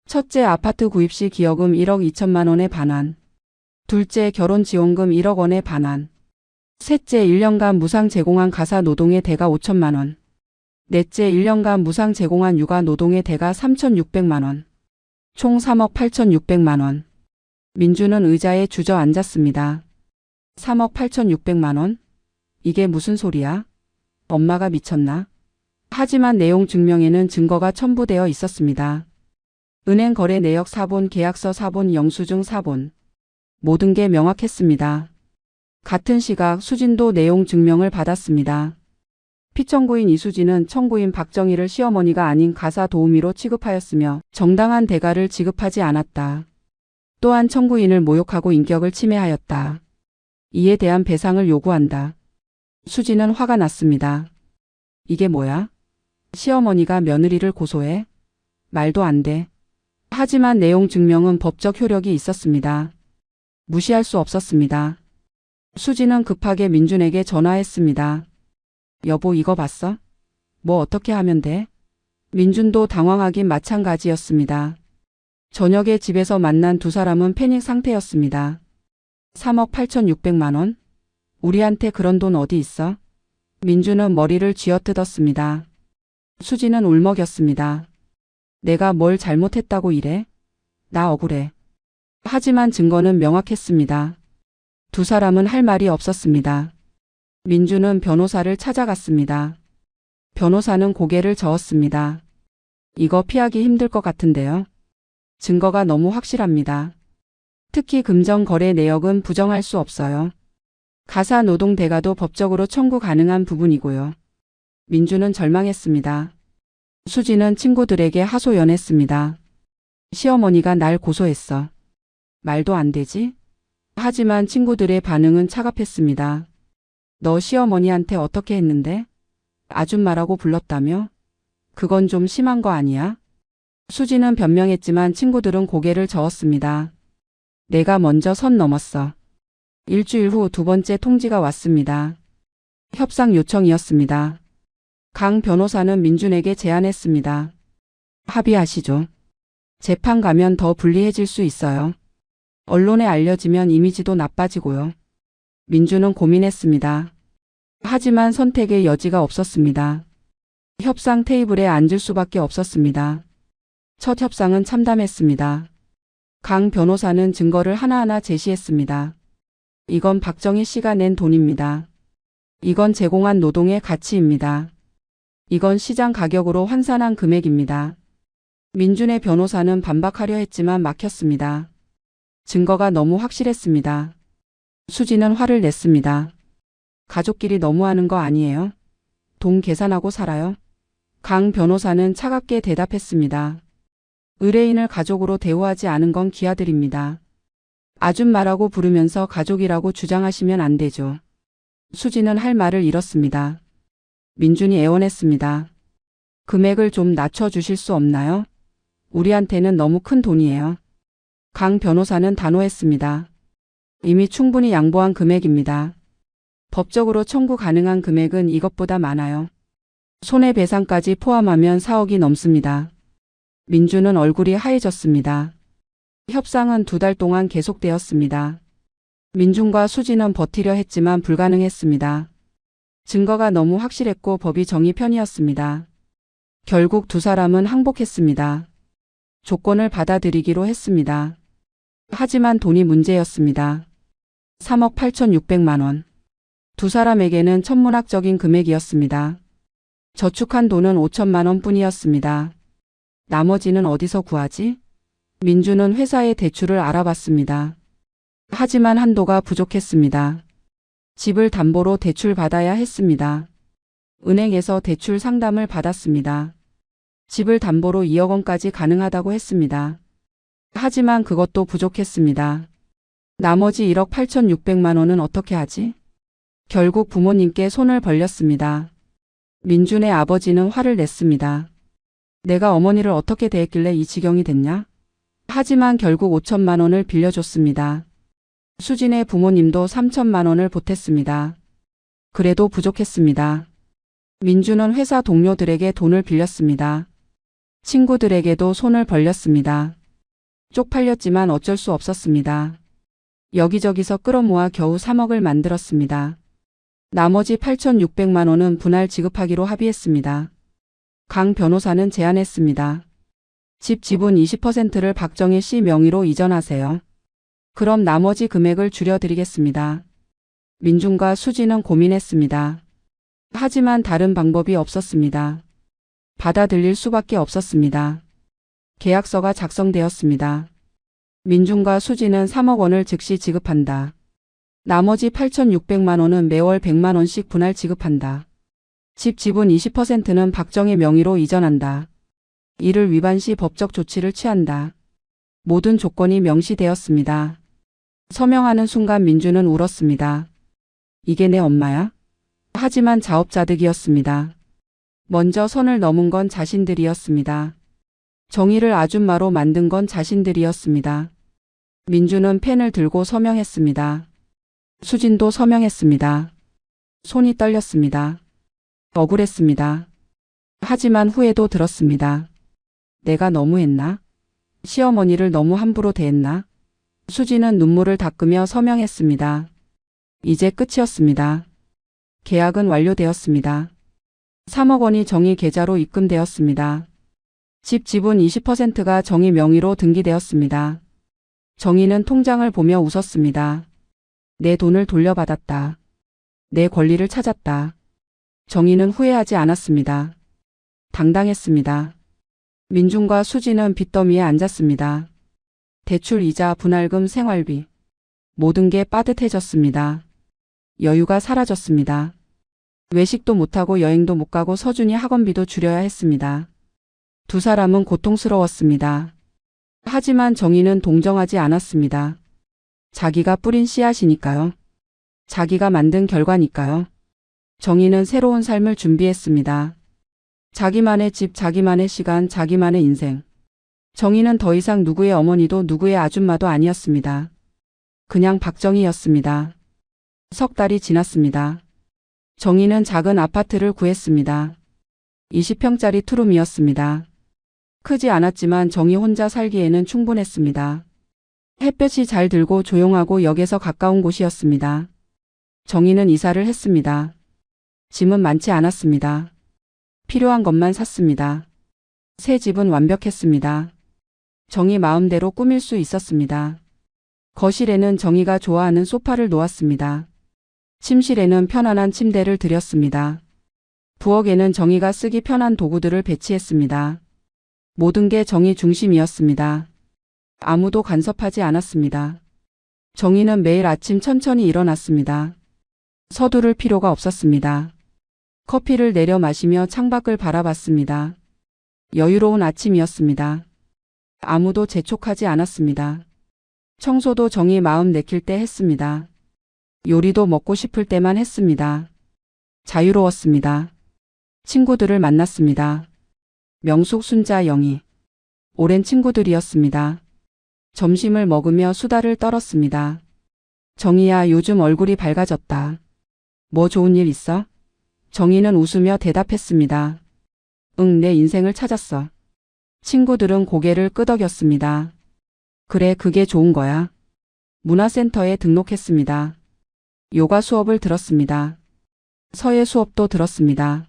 [SPEAKER 1] 첫째, 아파트 구입 시 기여금 1억 2천만 원의 반환. 둘째, 결혼 지원금 1억 원의 반환. 셋째, 1년간 무상 제공한 가사 노동의 대가 5천만 원. 넷째, 1년간 무상 제공한 육아 노동의 대가 3,600만 원. 총 3억 8,600만 원. 민주는 의자에 주저앉았습니다. 3억 8,600만 원? 이게 무슨 소리야? 엄마가 미쳤나? 하지만 내용 증명에는 증거가 첨부되어 있었습니다. 은행 거래 내역 사본, 계약서 사본, 영수증 사본. 모든 게 명확했습니다. 같은 시각 수진도 내용 증명을 받았습니다. 피청구인 이수진은 청구인 박정희를 시어머니가 아닌 가사 도우미로 취급하였으며 정당한 대가를 지급하지 않았다. 또한 청구인을 모욕하고 인격을 침해하였다. 이에 대한 배상을 요구한다. 수진은 화가 났습니다. 이게 뭐야? 시어머니가 며느리를 고소해? 말도 안 돼. 하지만 내용 증명은 법적 효력이 있었습니다. 무시할 수 없었습니다. 수진은 급하게 민준에게 전화했습니다. 여보, 이거 봤어? 뭐 어떻게 하면 돼? 민준도 당황하긴 마찬가지였습니다. 저녁에 집에서 만난 두 사람은 패닉 상태였습니다. 3억 8,600만 원? 우리한테 그런 돈 어디 있어? 민주는 머리를 쥐어뜯었습니다. 수지는 울먹였습니다. 내가 뭘 잘못했다고 이래? 나 억울해. 하지만 증거는 명확했습니다. 두 사람은 할 말이 없었습니다. 민주는 변호사를 찾아갔습니다. 변호사는 고개를 저었습니다. 이거 피하기 힘들 것 같은데요. 증거가 너무 확실합니다. 특히 금전 거래 내역은 부정할 수 없어요. 가사 노동 대가도 법적으로 청구 가능한 부분이고요. 민주는 절망했습니다. 수지는 친구들에게 하소연했습니다. 시어머니가 날 고소했어. 말도 안 되지? 하지만 친구들의 반응은 차갑했습니다. 너 시어머니한테 어떻게 했는데? 아줌마라고 불렀다며? 그건 좀 심한 거 아니야? 수지는 변명했지만 친구들은 고개를 저었습니다. 내가 먼저 선 넘었어. 일주일 후 두 번째 통지가 왔습니다. 협상 요청이었습니다. 강 변호사는 민준에게 제안했습니다. 합의하시죠. 재판 가면 더 불리해질 수 있어요. 언론에 알려지면 이미지도 나빠지고요. 민주는 고민했습니다. 하지만 선택의 여지가 없었습니다. 협상 테이블에 앉을 수밖에 없었습니다. 첫 협상은 참담했습니다. 강 변호사는 증거를 하나하나 제시했습니다. 이건 박정희 씨가 낸 돈입니다. 이건 제공한 노동의 가치입니다. 이건 시장 가격으로 환산한 금액입니다. 민준의 변호사는 반박하려 했지만 막혔습니다. 증거가 너무 확실했습니다. 수지는 화를 냈습니다. 가족끼리 너무하는 거 아니에요? 돈 계산하고 살아요? 강 변호사는 차갑게 대답했습니다. 의뢰인을 가족으로 대우하지 않은 건 기아들입니다. 아줌마라고 부르면서 가족이라고 주장하시면 안 되죠. 수지는 할 말을 잃었습니다. 민준이 애원했습니다. 금액을 좀 낮춰주실 수 없나요? 우리한테는 너무 큰 돈이에요. 강 변호사는 단호했습니다. 이미 충분히 양보한 금액입니다. 법적으로 청구 가능한 금액은 이것보다 많아요. 손해배상까지 포함하면 4억이 넘습니다. 민주는 얼굴이 하얘졌습니다. 협상은 2달 동안 계속되었습니다. 민준과 수지는 버티려 했지만 불가능했습니다. 증거가 너무 확실했고 법이 정의 편이었습니다. 결국 두 사람은 항복했습니다. 조건을 받아들이기로 했습니다. 하지만 돈이 문제였습니다. 3억 8,600만 원. 두 사람에게는 천문학적인 금액이었습니다. 저축한 돈은 5천만 원 뿐이었습니다. 나머지는 어디서 구하지? 민주는 회사의 대출을 알아봤습니다. 하지만 한도가 부족했습니다. 집을 담보로 대출 받아야 했습니다. 은행에서 대출 상담을 받았습니다. 집을 담보로 2억 원까지 가능하다고 했습니다. 하지만 그것도 부족했습니다. 나머지 1억 8,600만 원은 어떻게 하지? 결국 부모님께 손을 벌렸습니다. 민준의 아버지는 화를 냈습니다. 내가 어머니를 어떻게 대했길래 이 지경이 됐냐? 하지만 결국 5천만 원을 빌려줬습니다. 수진의 부모님도 3천만 원을 보탰습니다. 그래도 부족했습니다. 민주는 회사 동료들에게 돈을 빌렸습니다. 친구들에게도 손을 벌렸습니다. 쪽팔렸지만 어쩔 수 없었습니다. 여기저기서 끌어모아 겨우 3억을 만들었습니다. 나머지 8,600만 원은 분할 지급하기로 합의했습니다. 강 변호사는 제안했습니다. 집 지분 20%를 박정희 씨 명의로 이전하세요. 그럼 나머지 금액을 줄여드리겠습니다. 민준과 수지는 고민했습니다. 하지만 다른 방법이 없었습니다. 받아들일 수밖에 없었습니다. 계약서가 작성되었습니다. 민준과 수지는 3억 원을 즉시 지급한다. 나머지 8,600만 원은 매월 100만 원씩 분할 지급한다. 집 지분 20%는 박정희 명의로 이전한다. 이를 위반 시 법적 조치를 취한다. 모든 조건이 명시되었습니다. 서명하는 순간 민주는 울었습니다. 이게 내 엄마야? 하지만 자업자득이었습니다. 먼저 선을 넘은 건 자신들이었습니다. 정의를 아줌마로 만든 건 자신들이었습니다. 민주는 펜을 들고 서명했습니다. 수진도 서명했습니다. 손이 떨렸습니다. 억울했습니다. 하지만 후회도 들었습니다. 내가 너무했나? 시어머니를 너무 함부로 대했나? 수지는 눈물을 닦으며 서명했습니다. 이제 끝이었습니다. 계약은 완료되었습니다. 3억 원이 정희 계좌로 입금되었습니다. 집 지분 20%가 정희 명의로 등기되었습니다. 정희는 통장을 보며 웃었습니다. 내 돈을 돌려받았다. 내 권리를 찾았다. 정희는 후회하지 않았습니다. 당당했습니다. 민준과 수지는 빚더미에 앉았습니다. 대출 이자, 분할금, 생활비. 모든 게 빠듯해졌습니다. 여유가 사라졌습니다. 외식도 못하고 여행도 못 가고 서준이 학원비도 줄여야 했습니다. 두 사람은 고통스러웠습니다. 하지만 정희는 동정하지 않았습니다. 자기가 뿌린 씨앗이니까요. 자기가 만든 결과니까요. 정희는 새로운 삶을 준비했습니다. 자기만의 집, 자기만의 시간, 자기만의 인생. 정희는 더 이상 누구의 어머니도 누구의 아줌마도 아니었습니다. 그냥 박정희였습니다. 석 달이 지났습니다. 정희는 작은 아파트를 구했습니다. 20평짜리 투룸이었습니다. 크지 않았지만 정희 혼자 살기에는 충분했습니다. 햇볕이 잘 들고 조용하고 역에서 가까운 곳이었습니다. 정희는 이사를 했습니다. 짐은 많지 않았습니다. 필요한 것만 샀습니다. 새 집은 완벽했습니다. 정희 마음대로 꾸밀 수 있었습니다. 거실에는 정희가 좋아하는 소파를 놓았습니다. 침실에는 편안한 침대를 들였습니다. 부엌에는 정희가 쓰기 편한 도구들을 배치했습니다. 모든 게 정희 중심이었습니다. 아무도 간섭하지 않았습니다. 정희는 매일 아침 천천히 일어났습니다. 서두를 필요가 없었습니다. 커피를 내려 마시며 창밖을 바라봤습니다. 여유로운 아침이었습니다. 아무도 재촉하지 않았습니다. 청소도 정희 마음 내킬 때 했습니다. 요리도 먹고 싶을 때만 했습니다. 자유로웠습니다. 친구들을 만났습니다. 명숙, 순자, 영희. 오랜 친구들이었습니다. 점심을 먹으며 수다를 떨었습니다. 정희야, 요즘 얼굴이 밝아졌다. 뭐 좋은 일 있어? 정희는 웃으며 대답했습니다. 응, 내 인생을 찾았어. 친구들은 고개를 끄덕였습니다. 그래, 그게 좋은 거야. 문화센터에 등록했습니다. 요가 수업을 들었습니다. 서예 수업도 들었습니다.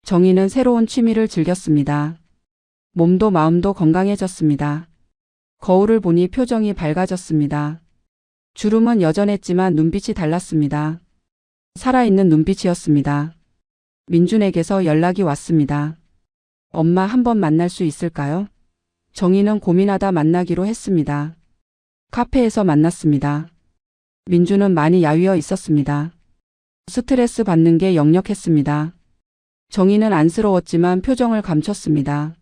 [SPEAKER 1] 정희는 새로운 취미를 즐겼습니다. 몸도 마음도 건강해졌습니다. 거울을 보니 표정이 밝아졌습니다. 주름은 여전했지만 눈빛이 달랐습니다. 살아있는 눈빛이었습니다. 민준에게서 연락이 왔습니다. 엄마 한번 만날 수 있을까요? 정희는 고민하다 만나기로 했습니다. 카페에서 만났습니다. 민준은 많이 야위어 있었습니다. 스트레스 받는 게 역력했습니다. 정희는 안쓰러웠지만 표정을 감췄습니다.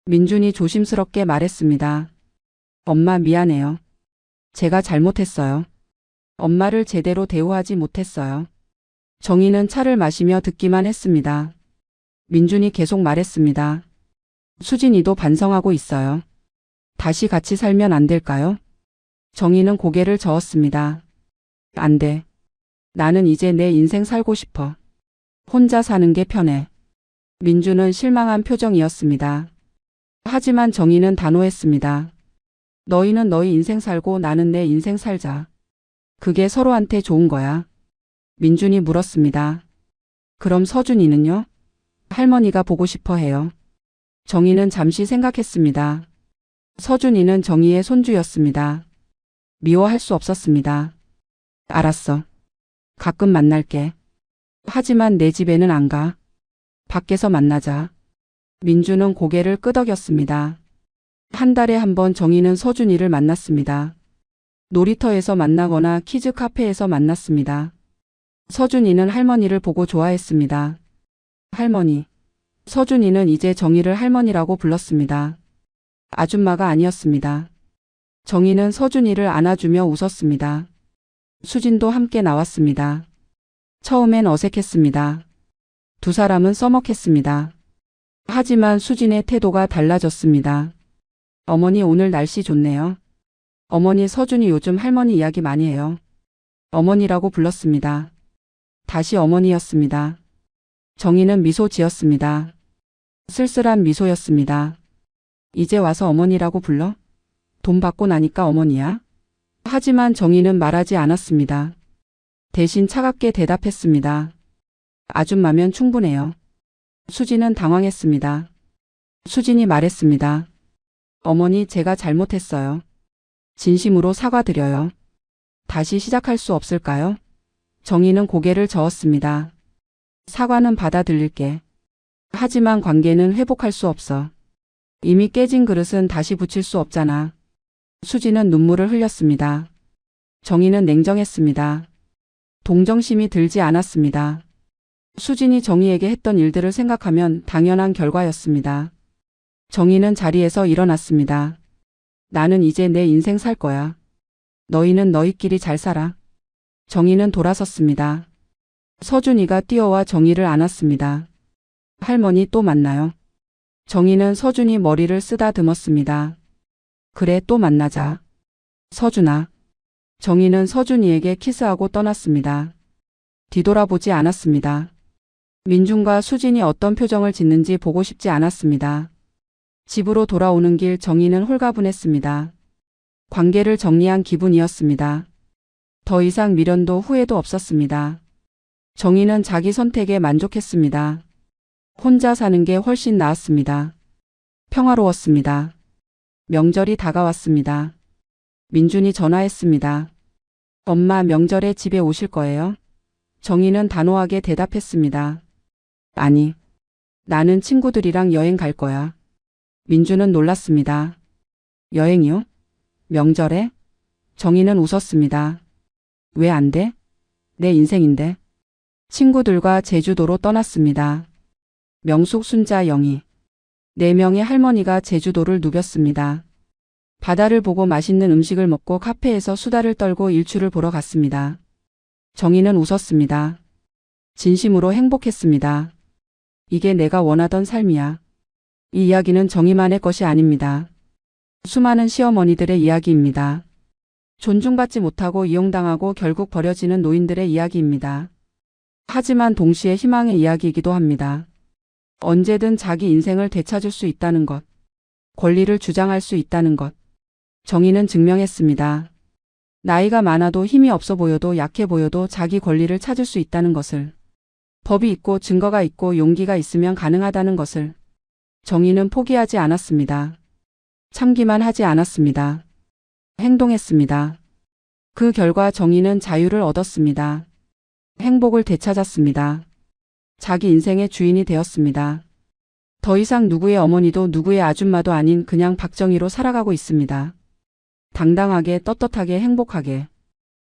[SPEAKER 1] 민준이 조심스럽게 말했습니다. 엄마 미안해요. 제가 잘못했어요. 엄마를 제대로 대우하지 못했어요. 정희는 차를 마시며 듣기만 했습니다. 민준이 계속 말했습니다. 수진이도 반성하고 있어요. 다시 같이 살면 안 될까요? 정희는 고개를 저었습니다. 안 돼. 나는 이제 내 인생 살고 싶어. 혼자 사는 게 편해. 민준은 실망한 표정이었습니다. 하지만 정희는 단호했습니다. 너희는 너희 인생 살고 나는 내 인생 살자. 그게 서로한테 좋은 거야. 민준이 물었습니다. 그럼 서준이는요? 할머니가 보고 싶어 해요. 정희는 잠시 생각했습니다. 서준이는 정희의 손주였습니다. 미워할 수 없었습니다. 알았어. 가끔 만날게. 하지만 내 집에는 안 가. 밖에서 만나자. 민준은 고개를 끄덕였습니다. 한 달에 한 번 정희는 서준이를 만났습니다. 놀이터에서 만나거나 키즈 카페에서 만났습니다. 서준이는 할머니를 보고 좋아했습니다. 할머니. 서준이는 이제 정희를 할머니라고 불렀습니다. 아줌마가 아니었습니다. 정희는 서준이를 안아주며 웃었습니다. 수진도 함께 나왔습니다. 처음엔 어색했습니다. 두 사람은 서먹했습니다. 하지만 수진의 태도가 달라졌습니다. 어머니 오늘 날씨 좋네요. 어머니 서준이 요즘 할머니 이야기 많이 해요. 어머니라고 불렀습니다. 다시 어머니였습니다. 정희는 미소 지었습니다. 쓸쓸한 미소였습니다. 이제 와서 어머니라고 불러? 돈 받고 나니까 어머니야? 하지만 정희는 말하지 않았습니다. 대신 차갑게 대답했습니다. 아줌마면 충분해요. 수진은 당황했습니다. 수진이 말했습니다. 어머니, 제가 잘못했어요. 진심으로 사과드려요. 다시 시작할 수 없을까요? 정희는 고개를 저었습니다. 사과는 받아들일게. 하지만 관계는 회복할 수 없어. 이미 깨진 그릇은 다시 붙일 수 없잖아. 수진은 눈물을 흘렸습니다. 정희는 냉정했습니다. 동정심이 들지 않았습니다. 수진이 정희에게 했던 일들을 생각하면 당연한 결과였습니다. 정희는 자리에서 일어났습니다. 나는 이제 내 인생 살 거야. 너희는 너희끼리 잘 살아. 정희는 돌아섰습니다. 서준이가 뛰어와 정희를 안았습니다. 할머니 또 만나요. 정희는 서준이 머리를 쓰다듬었습니다. 그래, 또 만나자. 서준아. 정희는 서준이에게 키스하고 떠났습니다. 뒤돌아보지 않았습니다. 민준과 수진이 어떤 표정을 짓는지 보고 싶지 않았습니다. 집으로 돌아오는 길 정희는 홀가분했습니다. 관계를 정리한 기분이었습니다. 더 이상 미련도 후회도 없었습니다. 정희는 자기 선택에 만족했습니다. 혼자 사는 게 훨씬 나았습니다. 평화로웠습니다. 명절이 다가왔습니다. 민준이 전화했습니다. 엄마, 명절에 집에 오실 거예요? 정희는 단호하게 대답했습니다. 아니, 나는 친구들이랑 여행 갈 거야. 민준은 놀랐습니다. 여행이요? 명절에? 정희는 웃었습니다. 왜 안 돼? 내 인생인데. 친구들과 제주도로 떠났습니다. 명숙, 순자, 영희. 4명의 할머니가 제주도를 누볐습니다. 바다를 보고 맛있는 음식을 먹고 카페에서 수다를 떨고 일출을 보러 갔습니다. 정희는 웃었습니다. 진심으로 행복했습니다. 이게 내가 원하던 삶이야. 이 이야기는 정희만의 것이 아닙니다. 수많은 시어머니들의 이야기입니다. 존중받지 못하고 이용당하고 결국 버려지는 노인들의 이야기입니다. 하지만 동시에 희망의 이야기이기도 합니다. 언제든 자기 인생을 되찾을 수 있다는 것, 권리를 주장할 수 있다는 것. 정희는 증명했습니다. 나이가 많아도 힘이 없어 보여도 약해 보여도 자기 권리를 찾을 수 있다는 것을. 법이 있고 증거가 있고 용기가 있으면 가능하다는 것을. 정희는 포기하지 않았습니다. 참기만 하지 않았습니다. 행동했습니다. 그 결과 정희는 자유를 얻었습니다. 행복을 되찾았습니다. 자기 인생의 주인이 되었습니다. 더 이상 누구의 어머니도 누구의 아줌마도 아닌 그냥 박정희로 살아가고 있습니다. 당당하게, 떳떳하게, 행복하게.